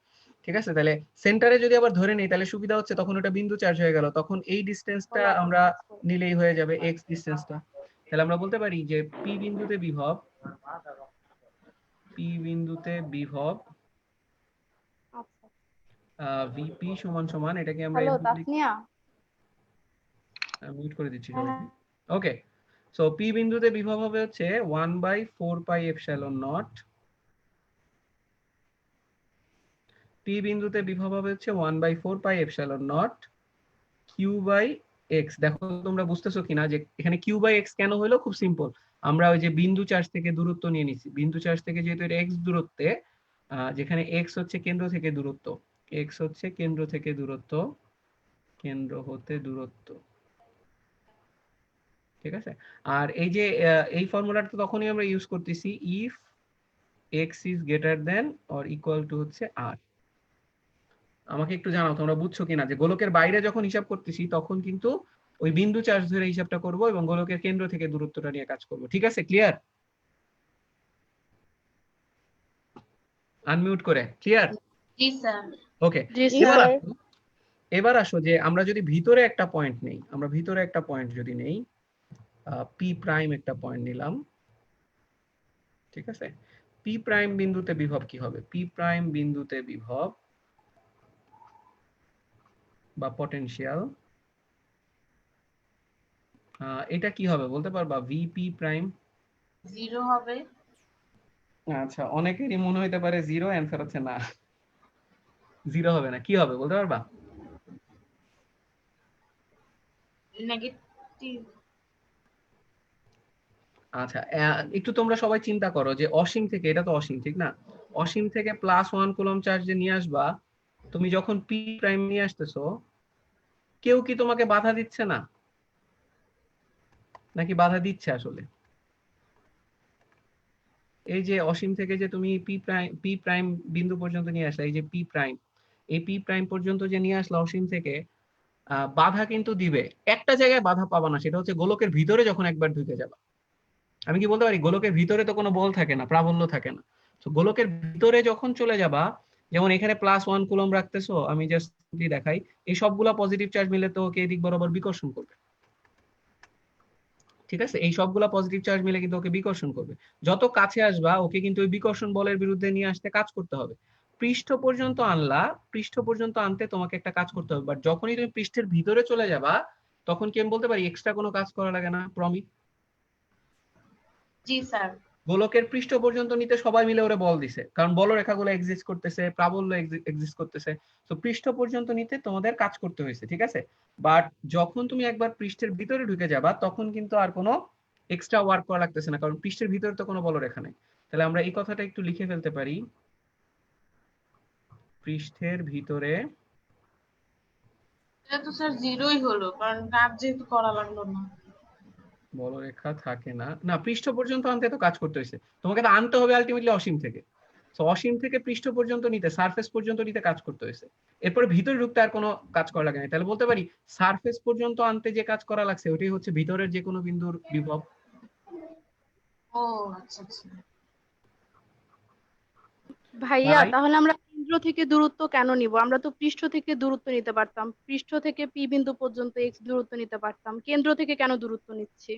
ঠিক আছে, তাহলে সেন্টারে যদি আবার ধরে নেই, তাহলে সুবিধা হচ্ছে তখন ওটা বিন্দু চার্জ হয়ে গেল, তখন এই ডিসটেন্সটা আমরা নিলেই হয়ে যাবে, এক্স ডিসটেন্সটা। তাহলে আমরা বলতে পারি যে পি বিন্দুতে বিভব ভিপি সমান সমান, এটাকে আমরা হ্যালো এভাবে তাসনিয়া। মিউট করে দিচ্ছি সবাইকে। ওকে, সো পি বিন্দুতে বিভব হবে হচ্ছে 1/4πε0, পি বিন্দুতে বিভব হবে হচ্ছে 1/4πε0 Q/x। দেখো তোমরা বুঝতেছো কিনা যে এখানে Q/x কেন হলো? খুব সিম্পল, আমরা ওই যে বিন্দু চার্জ থেকে দূরত্ব নিয়ে নিছি, বিন্দু চার্জ থেকে যেহেতু এটা x দূরত্বে, যেখানে x হচ্ছে কেন্দ্র থেকে দূরত্ব, x হচ্ছে কেন্দ্র থেকে দূরত্ব, কেন্দ্র হতে দূরত্ব। ঠিক আছে, আর এই যে এই ফর্মুলাটা তখনই আমরা ইউজ করতেছি if x is greater than or equal to হচ্ছে r। আমাকে একটু জানাও তোমরা বুঝছো কিনা, যে গোলকের বাইরে যখন হিসাব করতেছি তখন কিন্তু ওই বিন্দু চার্জ ধরে হিসাবটা করব এবং গোলকের কেন্দ্র থেকে দূরত্বটা নিয়ে কাজ করব। ঠিক আছে, ক্লিয়ার? আনমিউট করে ক্লিয়ার? জি স্যার। ওকে, জি এবার স্যার। আসো, এবার আসো যে আমরা যদি ভিতরে একটা পয়েন্ট নেই, আমরা ভিতরে একটা পয়েন্ট যদি নেই, পি প্রাইম একটা পয়েন্ট নিলাম, ঠিক আছে, পি প্রাইম বিন্দুতে বিভব কি হবে? পি প্রাইম বিন্দুতে বিভব বা পটেনশিয়াল, এটা কি হবে বলতে পারবা? ভিপি প্রাইম 0 হবে। আচ্ছা, অনেকেরই মনে হইতে পারে 0, অ্যান্সার হচ্ছে না, 0 হবে না। কি হবে বলতে পারবা? নেগেটিভ। আচ্ছা, একটু তোমরা সবাই চিন্তা করো যে অসীম থেকে, এটা তো অসীম ঠিক না, অসীম থেকে +1 কুলম্ব চার্জে নিয়ে আসবা, তুমি যখন পি প্রাইম নিয়ে আসতেছো, কেউ কি তোমাকে বাধা দিচ্ছে না, নাকি বাধা দিচ্ছে আসলে? এই যে অসীম থেকে যে তুমি পি প্রাইম বিন্দু পর্যন্ত নিয়ে আসলে, এই যে পি প্রাইম, এই পি প্রাইম পর্যন্ত যে নিয়ে আসলে অসীম থেকে, বাধা কিন্তু দিবে। একটা জায়গায় বাধা পাবা না, সেটা হচ্ছে গোলকের ভিতরে যখন একবার ঢুকে যাবে। আমি কি বলতে পারি, গোলকের ভিতরে তো কোনো বল থাকে না, প্রাবল্য থাকে না। তো গোলকের ভিতরে যখন চলে যাবা, যেমন এখানে +1 কুলম্ব রাখতেছো, আমি জাস্ট দেখাই, এই সবগুলা পজিটিভ চার্জ মিলে তো ওকে এদিক বরাবর বিকর্ষণ করবে। ঠিক আছে, এই সবগুলা পজিটিভ চার্জ মিলে কিন্তু ওকে বিকর্ষণ করবে। যত কাছে আসবা ওকে কিন্তু ওই বিকর্ষণ বলের বিরুদ্ধে নিয়ে আসতে কাজ করতে হবে। পৃষ্ঠ পর্যন্ত আনলা, পৃষ্ঠ পর্যন্ত আনতে তোমাকে একটা কাজ করতে হবে, বাট যখনই তুমি পৃষ্ঠের ভিতরে চলে যাবা, তখন কি আমি বলতে পারি এক্সট্রা কোনো কাজ করা লাগে না? প্রমি? জি স্যার। গোলকের পৃষ্ঠ পর্যন্ত নিতে সবাই মিলে ওরে বল দিছে, কারণ বলরেখাগুলো এক্সিস্ট করতেছে, প্রাবল্য এক্সিস্ট করতেছে। তো পৃষ্ঠ পর্যন্ত নিতে তোমাদের কাজ করতে হয়েছে, ঠিক আছে। বাট যখন তুমি একবার পৃষ্ঠের ভিতরে ঢুকে যাবা, তখন কিন্তু আর কোনো এক্সট্রা ওয়ার্ক করা লাগতেছে না, কারণ পৃষ্ঠের ভিতরে তো কোনো বলরেখা নেই। তাহলে আমরা এই কথাটা একটু লিখে ফেলতে পারি, পৃষ্ঠের ভিতরে এটা তো স্যার জিরোই হলো, কারণ কাজ যেহেতু করা লাগলো না। বলরেখা থাকে না, না পৃষ্ঠ পর্যন্ত আনতে তো কাজ করতে হয়েছে, তোমাকে তো আনতে হবে আলটিমেটলি অসীম থেকে। তো অসীম থেকে পৃষ্ঠ পর্যন্ত নিতে, সারফেস পর্যন্ত নিতে কাজ করতে হয়েছে। এরপরে ভিতরে ঢুকতে আর কোনো কাজ করা লাগে না। তাহলে বলতে পারি সারফেস পর্যন্ত আনতে যে কাজ করা লাগছে ওটাই হচ্ছে ভিতরের যে কোনো বিন্দুর বিভব। ও আচ্ছা আচ্ছা। ভাইয়া তাই তাহলে আমরা কেন্দ্র থেকে দূরত্ব কেন নিব? আমরা তো পৃষ্ঠ থেকে দূরত্ব নিতে পারতাম, পৃষ্ঠ থেকে পি বিন্দু পর্যন্ত এক্স দূরত্ব নিতে পারতাম, কেন্দ্র থেকে কেন দূরত্ব নিচ্ছি?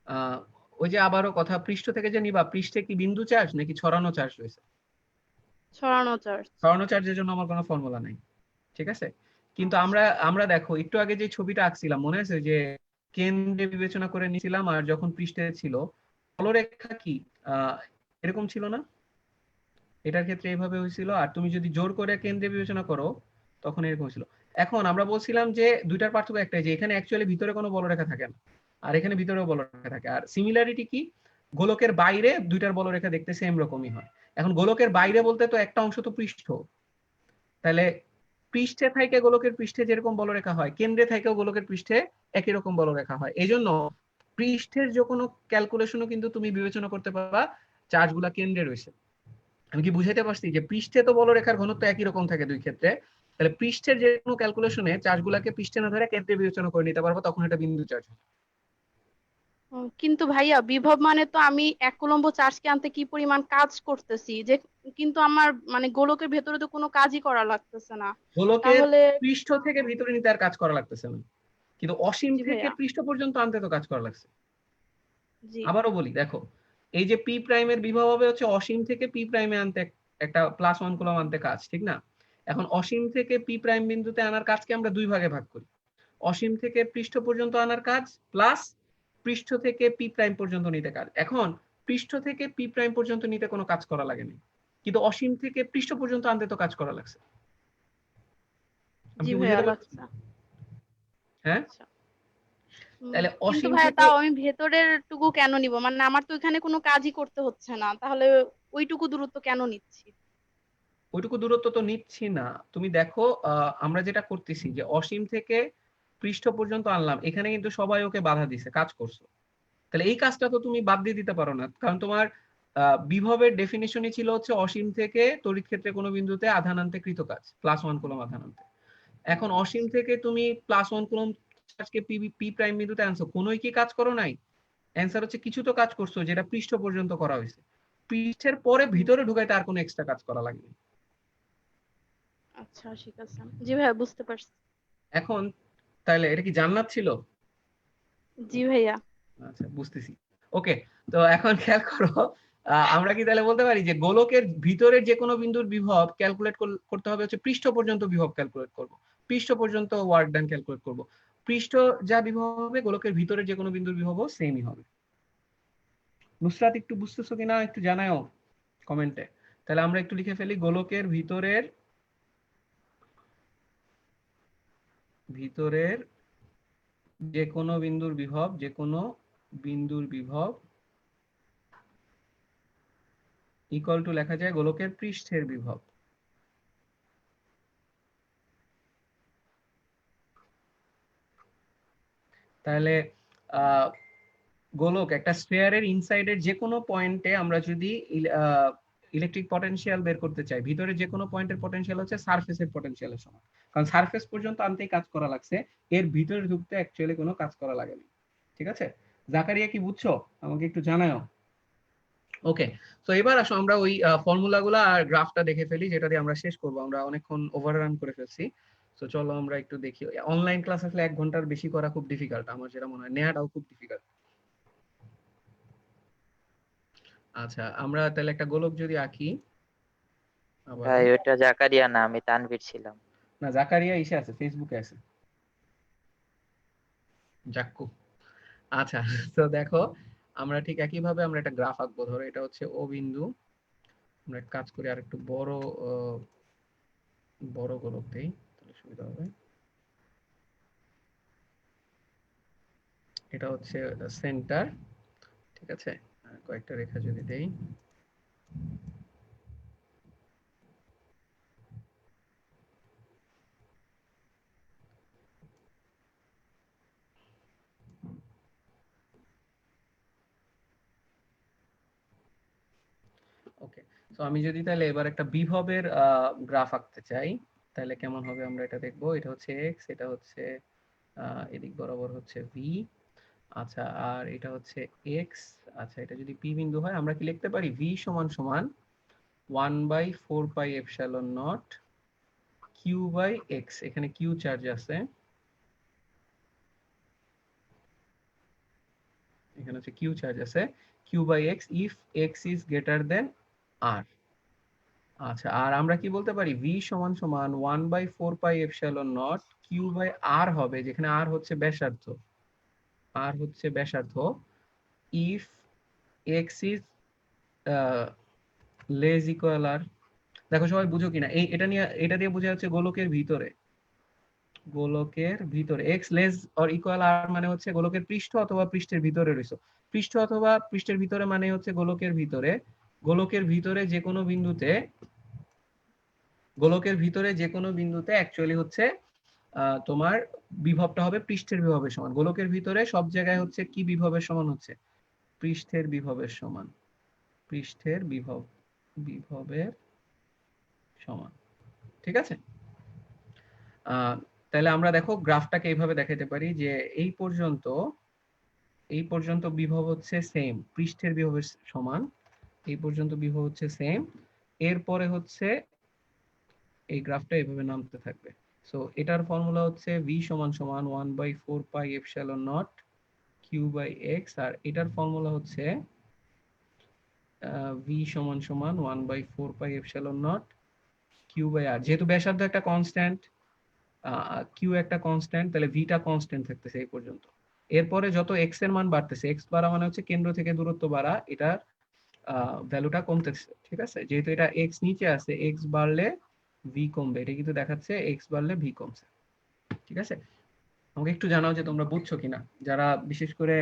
আহ ওই যে আবারও কথা, পৃষ্ঠ থেকে যে নিবা, পৃষ্ঠে কি বিন্দু চার্জ নাকি ছড়ানো চার্জ রয়েছে? ছড়ানো চার্জ। ছড়ানো চার্জের জন্য আমার কোনো ফর্মুলা নাই, ঠিক আছে। কিন্তু আমরা দেখো একটু আগে যে ছবিটা আঁকছিলাম, মনে আছে যে কেন্দ্রে বিবেচনা করে নিয়েছিলাম, আর যখন পৃষ্ঠে ছিল বলরেখা কি এরকম ছিল না? এটার ক্ষেত্রে এইভাবে হয়েছিল, আর তুমি যদি জোর করে কেন্দ্রে বিবেচনা করো তখন এরকম ছিল। এখন আমরা বলছিলাম যে দুইটার পার্থক্য একটাই, যে এখানে অ্যাকচুয়ালি ভিতরে কোনো বলরেখা থাকে না, আর এখানে ভিতরেও বলরেখা থাকে। আর সিমিলারিটি কি, গোলকের বাইরে দুইটার বলরেখা দেখতে সেম রকমই হয়। এখন গোলকের বাইরে বলতে তো একটা অংশ তো পৃষ্ঠ, তাহলে পৃষ্ঠে থেকে গোলকের পৃষ্ঠে যেরকম বলরেখা হয়, কেন্দ্রে থেকেও গোলকের পৃষ্ঠে একই রকম বলরেখা হয়। এই জন্য পৃষ্ঠের যে কোনো ক্যালকুলেশনও কিন্তু তুমি বিবেচনা করতে পারবা চার্জগুলা কেন্দ্রে রয়েছে। আমি কি বুঝাইতে পারছি যে পৃষ্ঠে তো বলরেখার ঘনত্ব একই রকম থাকে দুই ক্ষেত্রে, তাহলে পৃষ্ঠের যে কোনো ক্যালকুলেশনে চার্জগুলাকে পৃষ্ঠে না ধরে কেন্দ্রে বিবেচনা করে নিতে পারবো, তখন এটা বিন্দু চার্জ। কিন্তু ভাইয়া বিভব মানে তো আমি 1 কুলম্ব চার্জকে আনতে কি পরিমাণ কাজ করতেছি, যে কিন্তু আমার মানে গোলকের ভেতরে তো কোনো কাজই করা লাগতেছে না। গোলকের তাহলে পৃষ্ঠ থেকে ভিতরে নিতে আর কাজ করা লাগতেছে না, কিন্তু অসীম জি থেকে ভাইয়া। পৃষ্ঠ পর্যন্ত আনতে তো কাজ করা লাগছে। জি আবারও বলি, দেখো এই যে পি প্রাইমের বিভব হবে হচ্ছে অসীম থেকে পি প্রাইমে আনতে একটা +1 কুলম্ব আনতে কাজ, ঠিক না? এখন অসীম থেকে পি প্রাইম বিন্দুতে আনার কাজকে আমরা দুই ভাগে ভাগ করি, অসীম থেকে পৃষ্ঠ পর্যন্ত আনার কাজ প্লাস পৃষ্ঠ থেকে পি প্রাইম পর্যন্ত নিতে কাজ। এখন পৃষ্ঠ থেকে পি প্রাইম পর্যন্ত নিতে কোনো কাজ করা লাগেনি, কিন্তু অসীম থেকে পৃষ্ঠ পর্যন্ত আনতে তো কাজ করা লাগছে। আমি জি কি ভাইয়া বুঝাতে পারছি? লাগছে। হ্যাঁ, আচ্ছা। তাহলে কিন্তু অসীম ভাইয়া থেকে তাও আমি ভেতরের টুকু কেন নিব? মানে আমার তো এখানে কোনো কাজই করতে হচ্ছে না, তাহলে ওইটুকু দূরত্ব কেন নিচ্ছি? ওইটুকু দূরত্ব তো নিচ্ছি না। তুমি দেখো আমরা যেটা করতেছি যে অসীম থেকে পৃষ্ঠ পর্যন্ত আনলাম, এখানে কিন্তু সবাই ওকে বাধা দিছে, কাজ করছো। তাহলে এই কাজটা তো তুমি বাদ দিয়ে দিতে পারো না, কারণ তোমার বিভবের ডেফিনিশনই ছিল হচ্ছে অসীম থেকে তড়িৎ ক্ষেত্রে কোনো বিন্দুতে আধান আনতে কৃত কাজ, +1 কুলম্ব আধান আনতে। এখন অসীম থেকে তুমি +1 কুলম্ব চার্জকে পি প্রাইম বিন্দুতে আনছো, কোনোই কি কাজ করো নাই? অ্যান্সার হচ্ছে কিছু তো কাজ করছো, যেটা পৃষ্ঠ পর্যন্ত করা হয়েছে। পৃষ্ঠের পরে ভিতরে ঢুকাইতে আর কোনো এক্সট্রা কাজ করা লাগেনি। আচ্ছা ঠিক আছে, জি ভাইয়া বুঝতে পারছি। এখন তাহলে এটা কি জান্নাত ছিল? জি ভাইয়া। আচ্ছা, বুঝতেছি। ওকে, তো এখন খেয়াল করো, আমরা কি তাহলে বলতে পারি যে গোলকের ভিতরের যে কোনো বিন্দুর বিভব ক্যালকুলেট করতে হবে হচ্ছে পৃষ্ঠ পর্যন্ত বিভব ক্যালকুলেট করব, পৃষ্ঠ পর্যন্ত ওয়ার্ক ডান ক্যালকুলেট করব। পৃষ্ঠ যা বিভব হবে গোলকের ভিতরের যে কোনো বিন্দুর বিভবও সেমই হবে। নুসরাত একটু বুঝতেছো কিনা একটু জানাও কমেন্টে। তাহলে আমরা একটু লিখে ফেলি, গোলকের ভিতরের যে কোনো বিন্দুর বিভব, যে কোনো বিন্দুর বিভব ইকুয়াল টু লেখা যায় গোলকের পৃষ্ঠের বিভব। তাহলে গোলক একটা স্ফিয়ারের ইনসাইডের যে কোনো পয়েন্টে আমরা যদি ইলেকট্রিক পটেনশিয়াল বের করতে চাই, ভিতরে যে কোনো পয়েন্টের পটেনশিয়াল হচ্ছে সারফেসের পটেনশিয়ালের সমান, কারণ সারফেস পর্যন্ত আনতেই কাজ করা লাগছে, এর ভিতরে ঢুকতে অ্যাকচুয়ালি কোনো কাজ করা লাগেনি। ঠিক আছে, জাকারিয়া কি বুঝছো? আমাকে একটু জানাও। ওকে, তো এবার আসো আমরা ওই ফর্মুলাগুলো আর গ্রাফটা দেখে ফেলি, যেটা দিয়ে আমরা শেষ করব। আমরা অনেকক্ষণ ওভাররান করে ফেলছি, তো চলো আমরা একটু দেখি। অনলাইন ক্লাস আসলে 1 ঘন্টার বেশি করা খুব ডিফিকাল্ট, আমার যেটা মনে হয় নেওয়াটাও খুব ডিফিকাল্ট। আচ্ছা, আমরা তাহলে একটা গোলক যদি আঁকি। ভাই ওটা জাকারিয়া না, আমি তানভীর ছিলাম। না, জাকারিয়া ইসে আছে, ফেসবুকে আছে, জাক্কু। আচ্ছা, তো দেখো আমরা ঠিক একই ভাবে আমরা একটা গ্রাফ আঁকবো। ধরো এটা হচ্ছে ও বিন্দু, আমরা এক কাজ করি আর একটু বড় বড় গোলক দেই, তাহলে সুবিধা হবে। এটা হচ্ছে সেন্টার, ঠিক আছে, কয়েকটা রেখা যদি দেই। ওকে, তো আমি যদি তাহলে এবার একটা বিভবের গ্রাফ আঁকতে চাই, তাহলে কেমন হবে আমরা এটা দেখবো। এটা হচ্ছে এক্স, এটা হচ্ছে এদিক বরাবর হচ্ছে ভি। আচ্ছা, আর এটা হচ্ছে এক্স। আচ্ছা, এটা যদি পি বিন্দু হয় আমরা কি লিখতে পারি? ভি সমান সমান 1/4 pi epsilon naught Q by X. এখানে কিউ চার্জ আছে, এখানে হচ্ছে কিউ চার্জ আছে, Q by X if X is greater than R. আচ্ছা, আর আমরা কি বলতে পারি? ভি সমান সমান 1/4 pi epsilon naught Q by R হবে, যেখানে আর হচ্ছে ব্যাসার্ধ, আর হচ্ছে ব্যাসার্ধ, if X is less equal R. দেখো সবাই বুঝো কিনা, এটা দিয়ে বোঝা যাচ্ছে গোলকের ভিতরে, গোলকের ভিতরে এক্স লেস অর ইকুয়াল আর মানে হচ্ছে গোলকের পৃষ্ঠ অথবা পৃষ্ঠের ভিতরে রয়েছে। পৃষ্ঠ অথবা পৃষ্ঠের ভিতরে মানে হচ্ছে গোলকের ভিতরে, গোলকের ভিতরে যে কোনো বিন্দুতে, গোলকের ভিতরে যে কোনো বিন্দুতে অ্যাকচুয়ালি হচ্ছে তোমার বিভবটা হবে পৃষ্ঠের বিভবের সমান। গোলকের ভিতরে সব জায়গায় হচ্ছে কি বিভবের সমান হচ্ছে? পৃষ্ঠের বিভবের সমান, পৃষ্ঠের বিভবের সমান। ঠিক আছে, তাহলে আমরা দেখো গ্রাফটাকে এইভাবে দেখাতে পারি যে এই পর্যন্ত বিভব হচ্ছে সেম, পৃষ্ঠের বিভবের সমান, এই পর্যন্ত বিভব হচ্ছে সেম, এরপরে হচ্ছে এই গ্রাফটা এইভাবে নামতে থাকবে। সো এটার ফর্মুলা হচ্ছে v সমান সমান 1/4 pi epsilon naught Q by X, আর এটার ফর্মুলা হচ্ছে v সমান সমান 1/4 pi epsilon naught Q by R. যেহেতু ব্যাসার্ধ একটা কনস্ট্যান্ট, কিউ একটা কনস্ট্যান্ট, তাহলে ভিটা কনস্ট্যান্ট থাকতেছে এই পর্যন্ত। এরপরে যত এক্স এর মান বাড়তেছে, এক্স বাড়া মানে হচ্ছে কেন্দ্র থেকে দূরত্ব বাড়া, এটার ভ্যালুটা কমতেছে। ঠিক আছে, যেহেতু এটা এক্স নিচে আছে, এক্স বাড়লে ভি কমবে, এটা কিন্তু দেখাচ্ছে এক্স বাড়লে ভি কমছে। ঠিক আছে, আমাকে একটু জানাও যে তোমরা বুঝছো কিনা, যারা বিশেষ করে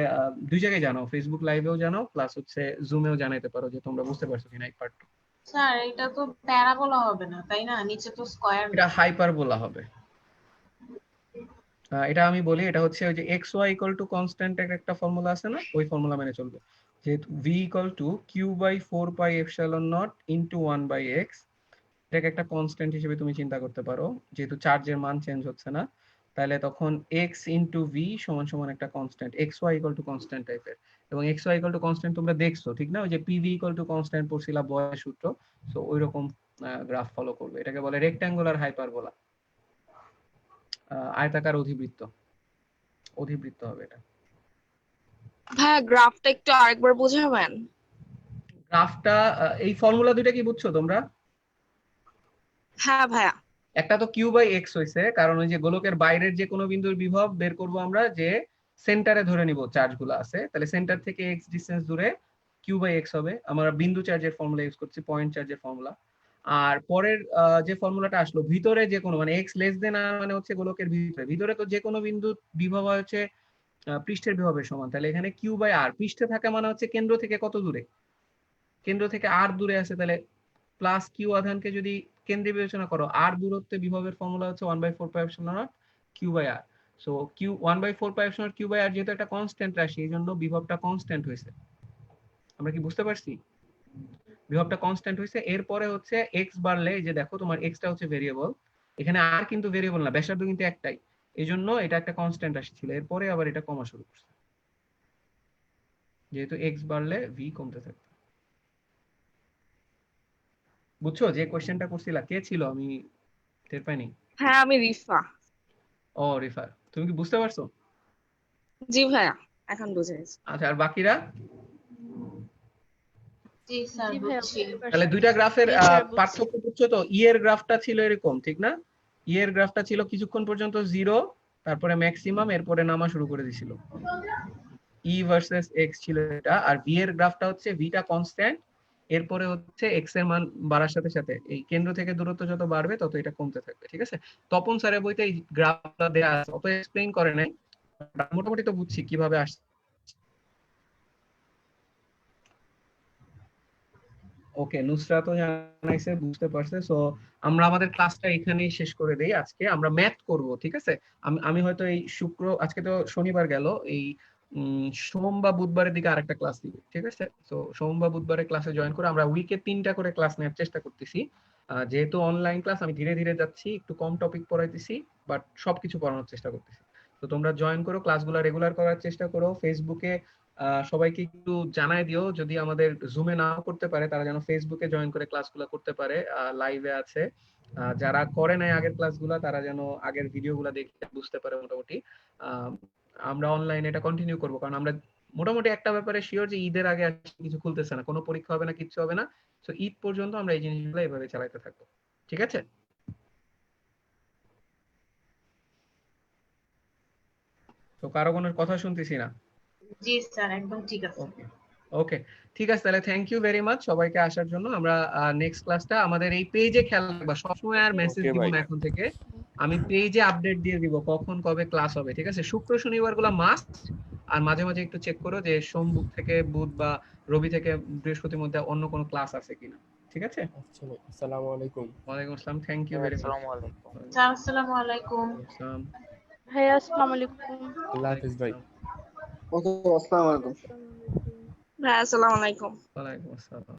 দুই জায়গায় জানাও, ফেসবুক লাইভেও জানাও প্লাস হচ্ছে জুমেও জানাইতে পারো যে তোমরা বুঝতে পারছো কিনা এই পার্টটা। স্যার এটা তো প্যারাবোলা হবে না তাই না? নিচে তো স্কয়ার। এটা হাইপারবোলা হবে। এটা আমি বলি, এটা হচ্ছে ওই যে X Y equal to constant এর একটা ফর্মুলা আছে না, ওই ফর্মুলা মেনে চলবে। যেহেতু V equal to Q by 4 pi epsilon nought into 1 by X, এটাকে একটা কনস্ট্যান্ট হিসেবে তুমি চিন্তা করতে পারো, যেহেতু চার্জের মান চেঞ্জ হচ্ছে না, তাহলে তখন এক্স ইনটু ভি সমান সমান একটা constant X Y equal to constant টাইপের। এবং X Y equal to constant তোমরা দেখছো ঠিক না, ওই যে পিভি ইকুয়াল টু কনস্ট্যান্ট পড়ছিলা বয়ের সূত্র, সো ওই রকম গ্রাফ ফলো করবে। এটাকে বলে রেক্ট্যাঙ্গুলার হাইপারবোলা, আয়তাকার অধিবৃত্ত, অধিবৃত্ত হবে এটা। ভাইয়া গ্রাফটা একটু আরেকবার বোঝাবেন? গ্রাফটা এই ফর্মুলা দুইটা কি বুঝছো তোমরা? হ্যাঁ ভাইয়া। একটা তো কিউ বাই এক্স হইছে, কারণ ওই যে গোলকের বাইরের যে কোনো বিন্দুর বিভব বের করব আমরা, যে সেন্টারে ধরে নিব চার্জগুলো আছে, তাহলে সেন্টার থেকে এক্স ডিসটেন্স দূরে কিউ বাই এক্স হবে। আমরা বিন্দু চার্জের ফর্মুলা ইউজ করছি, পয়েন্ট চার্জের ফর্মুলা। আর পরের যে ফর্মুলাটা আসলো, ভিতরে যে কোনো মানে এক্স লেস দেন আর মানে হচ্ছে গোলকের ভিতরে, ভিতরে তো যে কোনো বিন্দু বিভব হচ্ছে পৃষ্ঠের বিভবের সমান, তাহলে এখানে কিউ বাই আর, পৃষ্ঠে থাকা মানে হচ্ছে কেন্দ্র থেকে কত দূরে, কেন্দ্র থেকে আর দূরে আছে তাহলে প্লাস কিউ আধানকে যদি কেন্দ্রে বিবেচনা করো, আর দূরত্বে বিভবের ফর্মুলা হচ্ছে 1/4πε0 q/r। সো কিউ 1/4πε0 q/r যেহেতু একটা কনস্ট্যান্ট রাশি, এই জন্য বিভবটা কনস্ট্যান্ট হয়েছে। আমরা কি বুঝতে পারছি? বিভবটা কনস্ট্যান্ট হয়েছে। এরপরে হচ্ছে এক্স বাড়লে, এই যে দেখো তোমার এক্সটা হচ্ছে ভেরিয়েবল, এখানে আর কিন্তু ভেরিয়েবল না, ব্যাসার্ধ কিন্তু একটাই, এই জন্য এটা একটা কনস্ট্যান্ট রাশি ছিল। এরপরে আবার এটা কমা শুরু করছে, যেহেতু এক্স বাড়লে ভি কমতে থাকবে। বুঝছো যে কোশ্চেনটা করছিলা কে ছিল? আমি টের পাইনি। হ্যাঁ আমি রিফা। ও রিফার, তুমি কি বুঝতে পারছো? জি ভাইয়া এখন বুঝে গেছি। আচ্ছা, আর বাকিরা? জি স্যার জি ভাইয়া বুঝছি। বুঝতে পারছি। তাহলে দুইটা গ্রাফের জি স্যার বুঝছি। পার্থক্য বুঝছো তো? ই এর গ্রাফটা ছিল এরকম, ঠিক না? ই এর গ্রাফটা ছিল কিছুক্ষণ পর্যন্ত 0, তারপরে ম্যাক্সিমাম, এরপরে নামা শুরু করে দিছিল। ই ভার্সেস এক্স ছিল এটা। আর ভি এর গ্রাফটা হচ্ছে ভিটা কনস্ট্যান্ট, এরপরে হচ্ছে এক্স এর মান বাড়ার সাথে সাথে এই কেন্দ্র থেকে দূরত্ব যত বাড়বে তত এটা কমতে থাকবে। ঠিক আছে, তপন স্যারের বইতে এই গ্রাফটা দেয়া আছে, অত এক্সপ্লেইন করে নাই, মোটামুটি তো বুঝছি কিভাবে আসছে। ওকে, নুসরাতও জানাইছে বুঝতে পারছে। সো আমরা আমাদের ক্লাসটা এখানেই শেষ করে দেই। আজকে আমরা ম্যাথ করব, ঠিক আছে? আমি হয়তো এই আজকে তো শনিবার গেল, এই সোম বা বুধবারের দিকে আরেকটা ক্লাস দিব, ঠিক আছে? তো সোম বা বুধবারের ক্লাসে জয়েন করে আমরা উইকে 3টা করে ক্লাস নেওয়ার চেষ্টা করতেছি। যেহেতু অনলাইন ক্লাস, আমি ধীরে ধীরে যাচ্ছি, একটু কম টপিক পড়াইতেছি, বাট সবকিছু পড়ানোর চেষ্টা করতেছি। তো তোমরা জয়েন করো, ক্লাসগুলো রেগুলার করার চেষ্টা করো। ফেসবুকে সবাইকে একটু জানাই দিও, যদি আমাদের জুমে নাও করতে পারে তারা যেন ফেসবুকে জয়েন করে ক্লাসগুলো করতে পারে, লাইভে আছে। যারা করে নাই আগের ক্লাসগুলো তারা যেন আগের ভিডিওগুলো দেখে বুঝতে পারে মোটামুটি। আমরা অনলাইনে এটা কন্টিনিউ করব, কারণ আমরা মোটামুটি একটা ব্যাপারে শিওর যে ঈদের আগে আর কিছু খুলতেছে না, কোনো পরীক্ষা হবে না, কিচ্ছু হবে না। তো ঈদ পর্যন্ত আমরা এই জিনিসগুলো এভাবে চালাতে থাকবো, ঠিক আছে? তো কারো কোনো কথা শুনতেছি না। জি স্যার একদম ঠিক আছে। ওকে ওকে, ঠিক আছে, তাহলে থ্যাংক ইউ ভেরি মাচ সবাইকে আসার জন্য। আমরা নেক্সট ক্লাসটা আমাদের এই পেজে খেয়াল রাখবা, সবসময় আর মেসেজ Okay, দিব ভাই। না, এখন থেকে আমি পেজে আপডেট দিয়ে দিব কখন কবে ক্লাস হবে, ঠিক আছে? শুক্র শনিবার গুলো মাস্ট, আর মাঝে মাঝে একটু চেক করো যে সোম থেকে বুধ বা রবি থেকে বৃহস্পতির মধ্যে অন্য কোনো ক্লাস আছে কিনা, ঠিক আছে? আচ্ছা ভাই, আসসালামু আলাইকুম। ওয়ালাইকুম আসসালাম, থ্যাংক ইউ ভেরি মাচ। আসসালামু আলাইকুম। স্যার আসসালামু আলাইকুম। ভাইয়া আসসালামু আলাইকুম। আল্লাহ হাফেজ ভাই। ওকে, আসসালামু আলাইকুম। ভাইয়া আসসালামু আলাইকুম। ওয়ালাইকুম আসসালাম।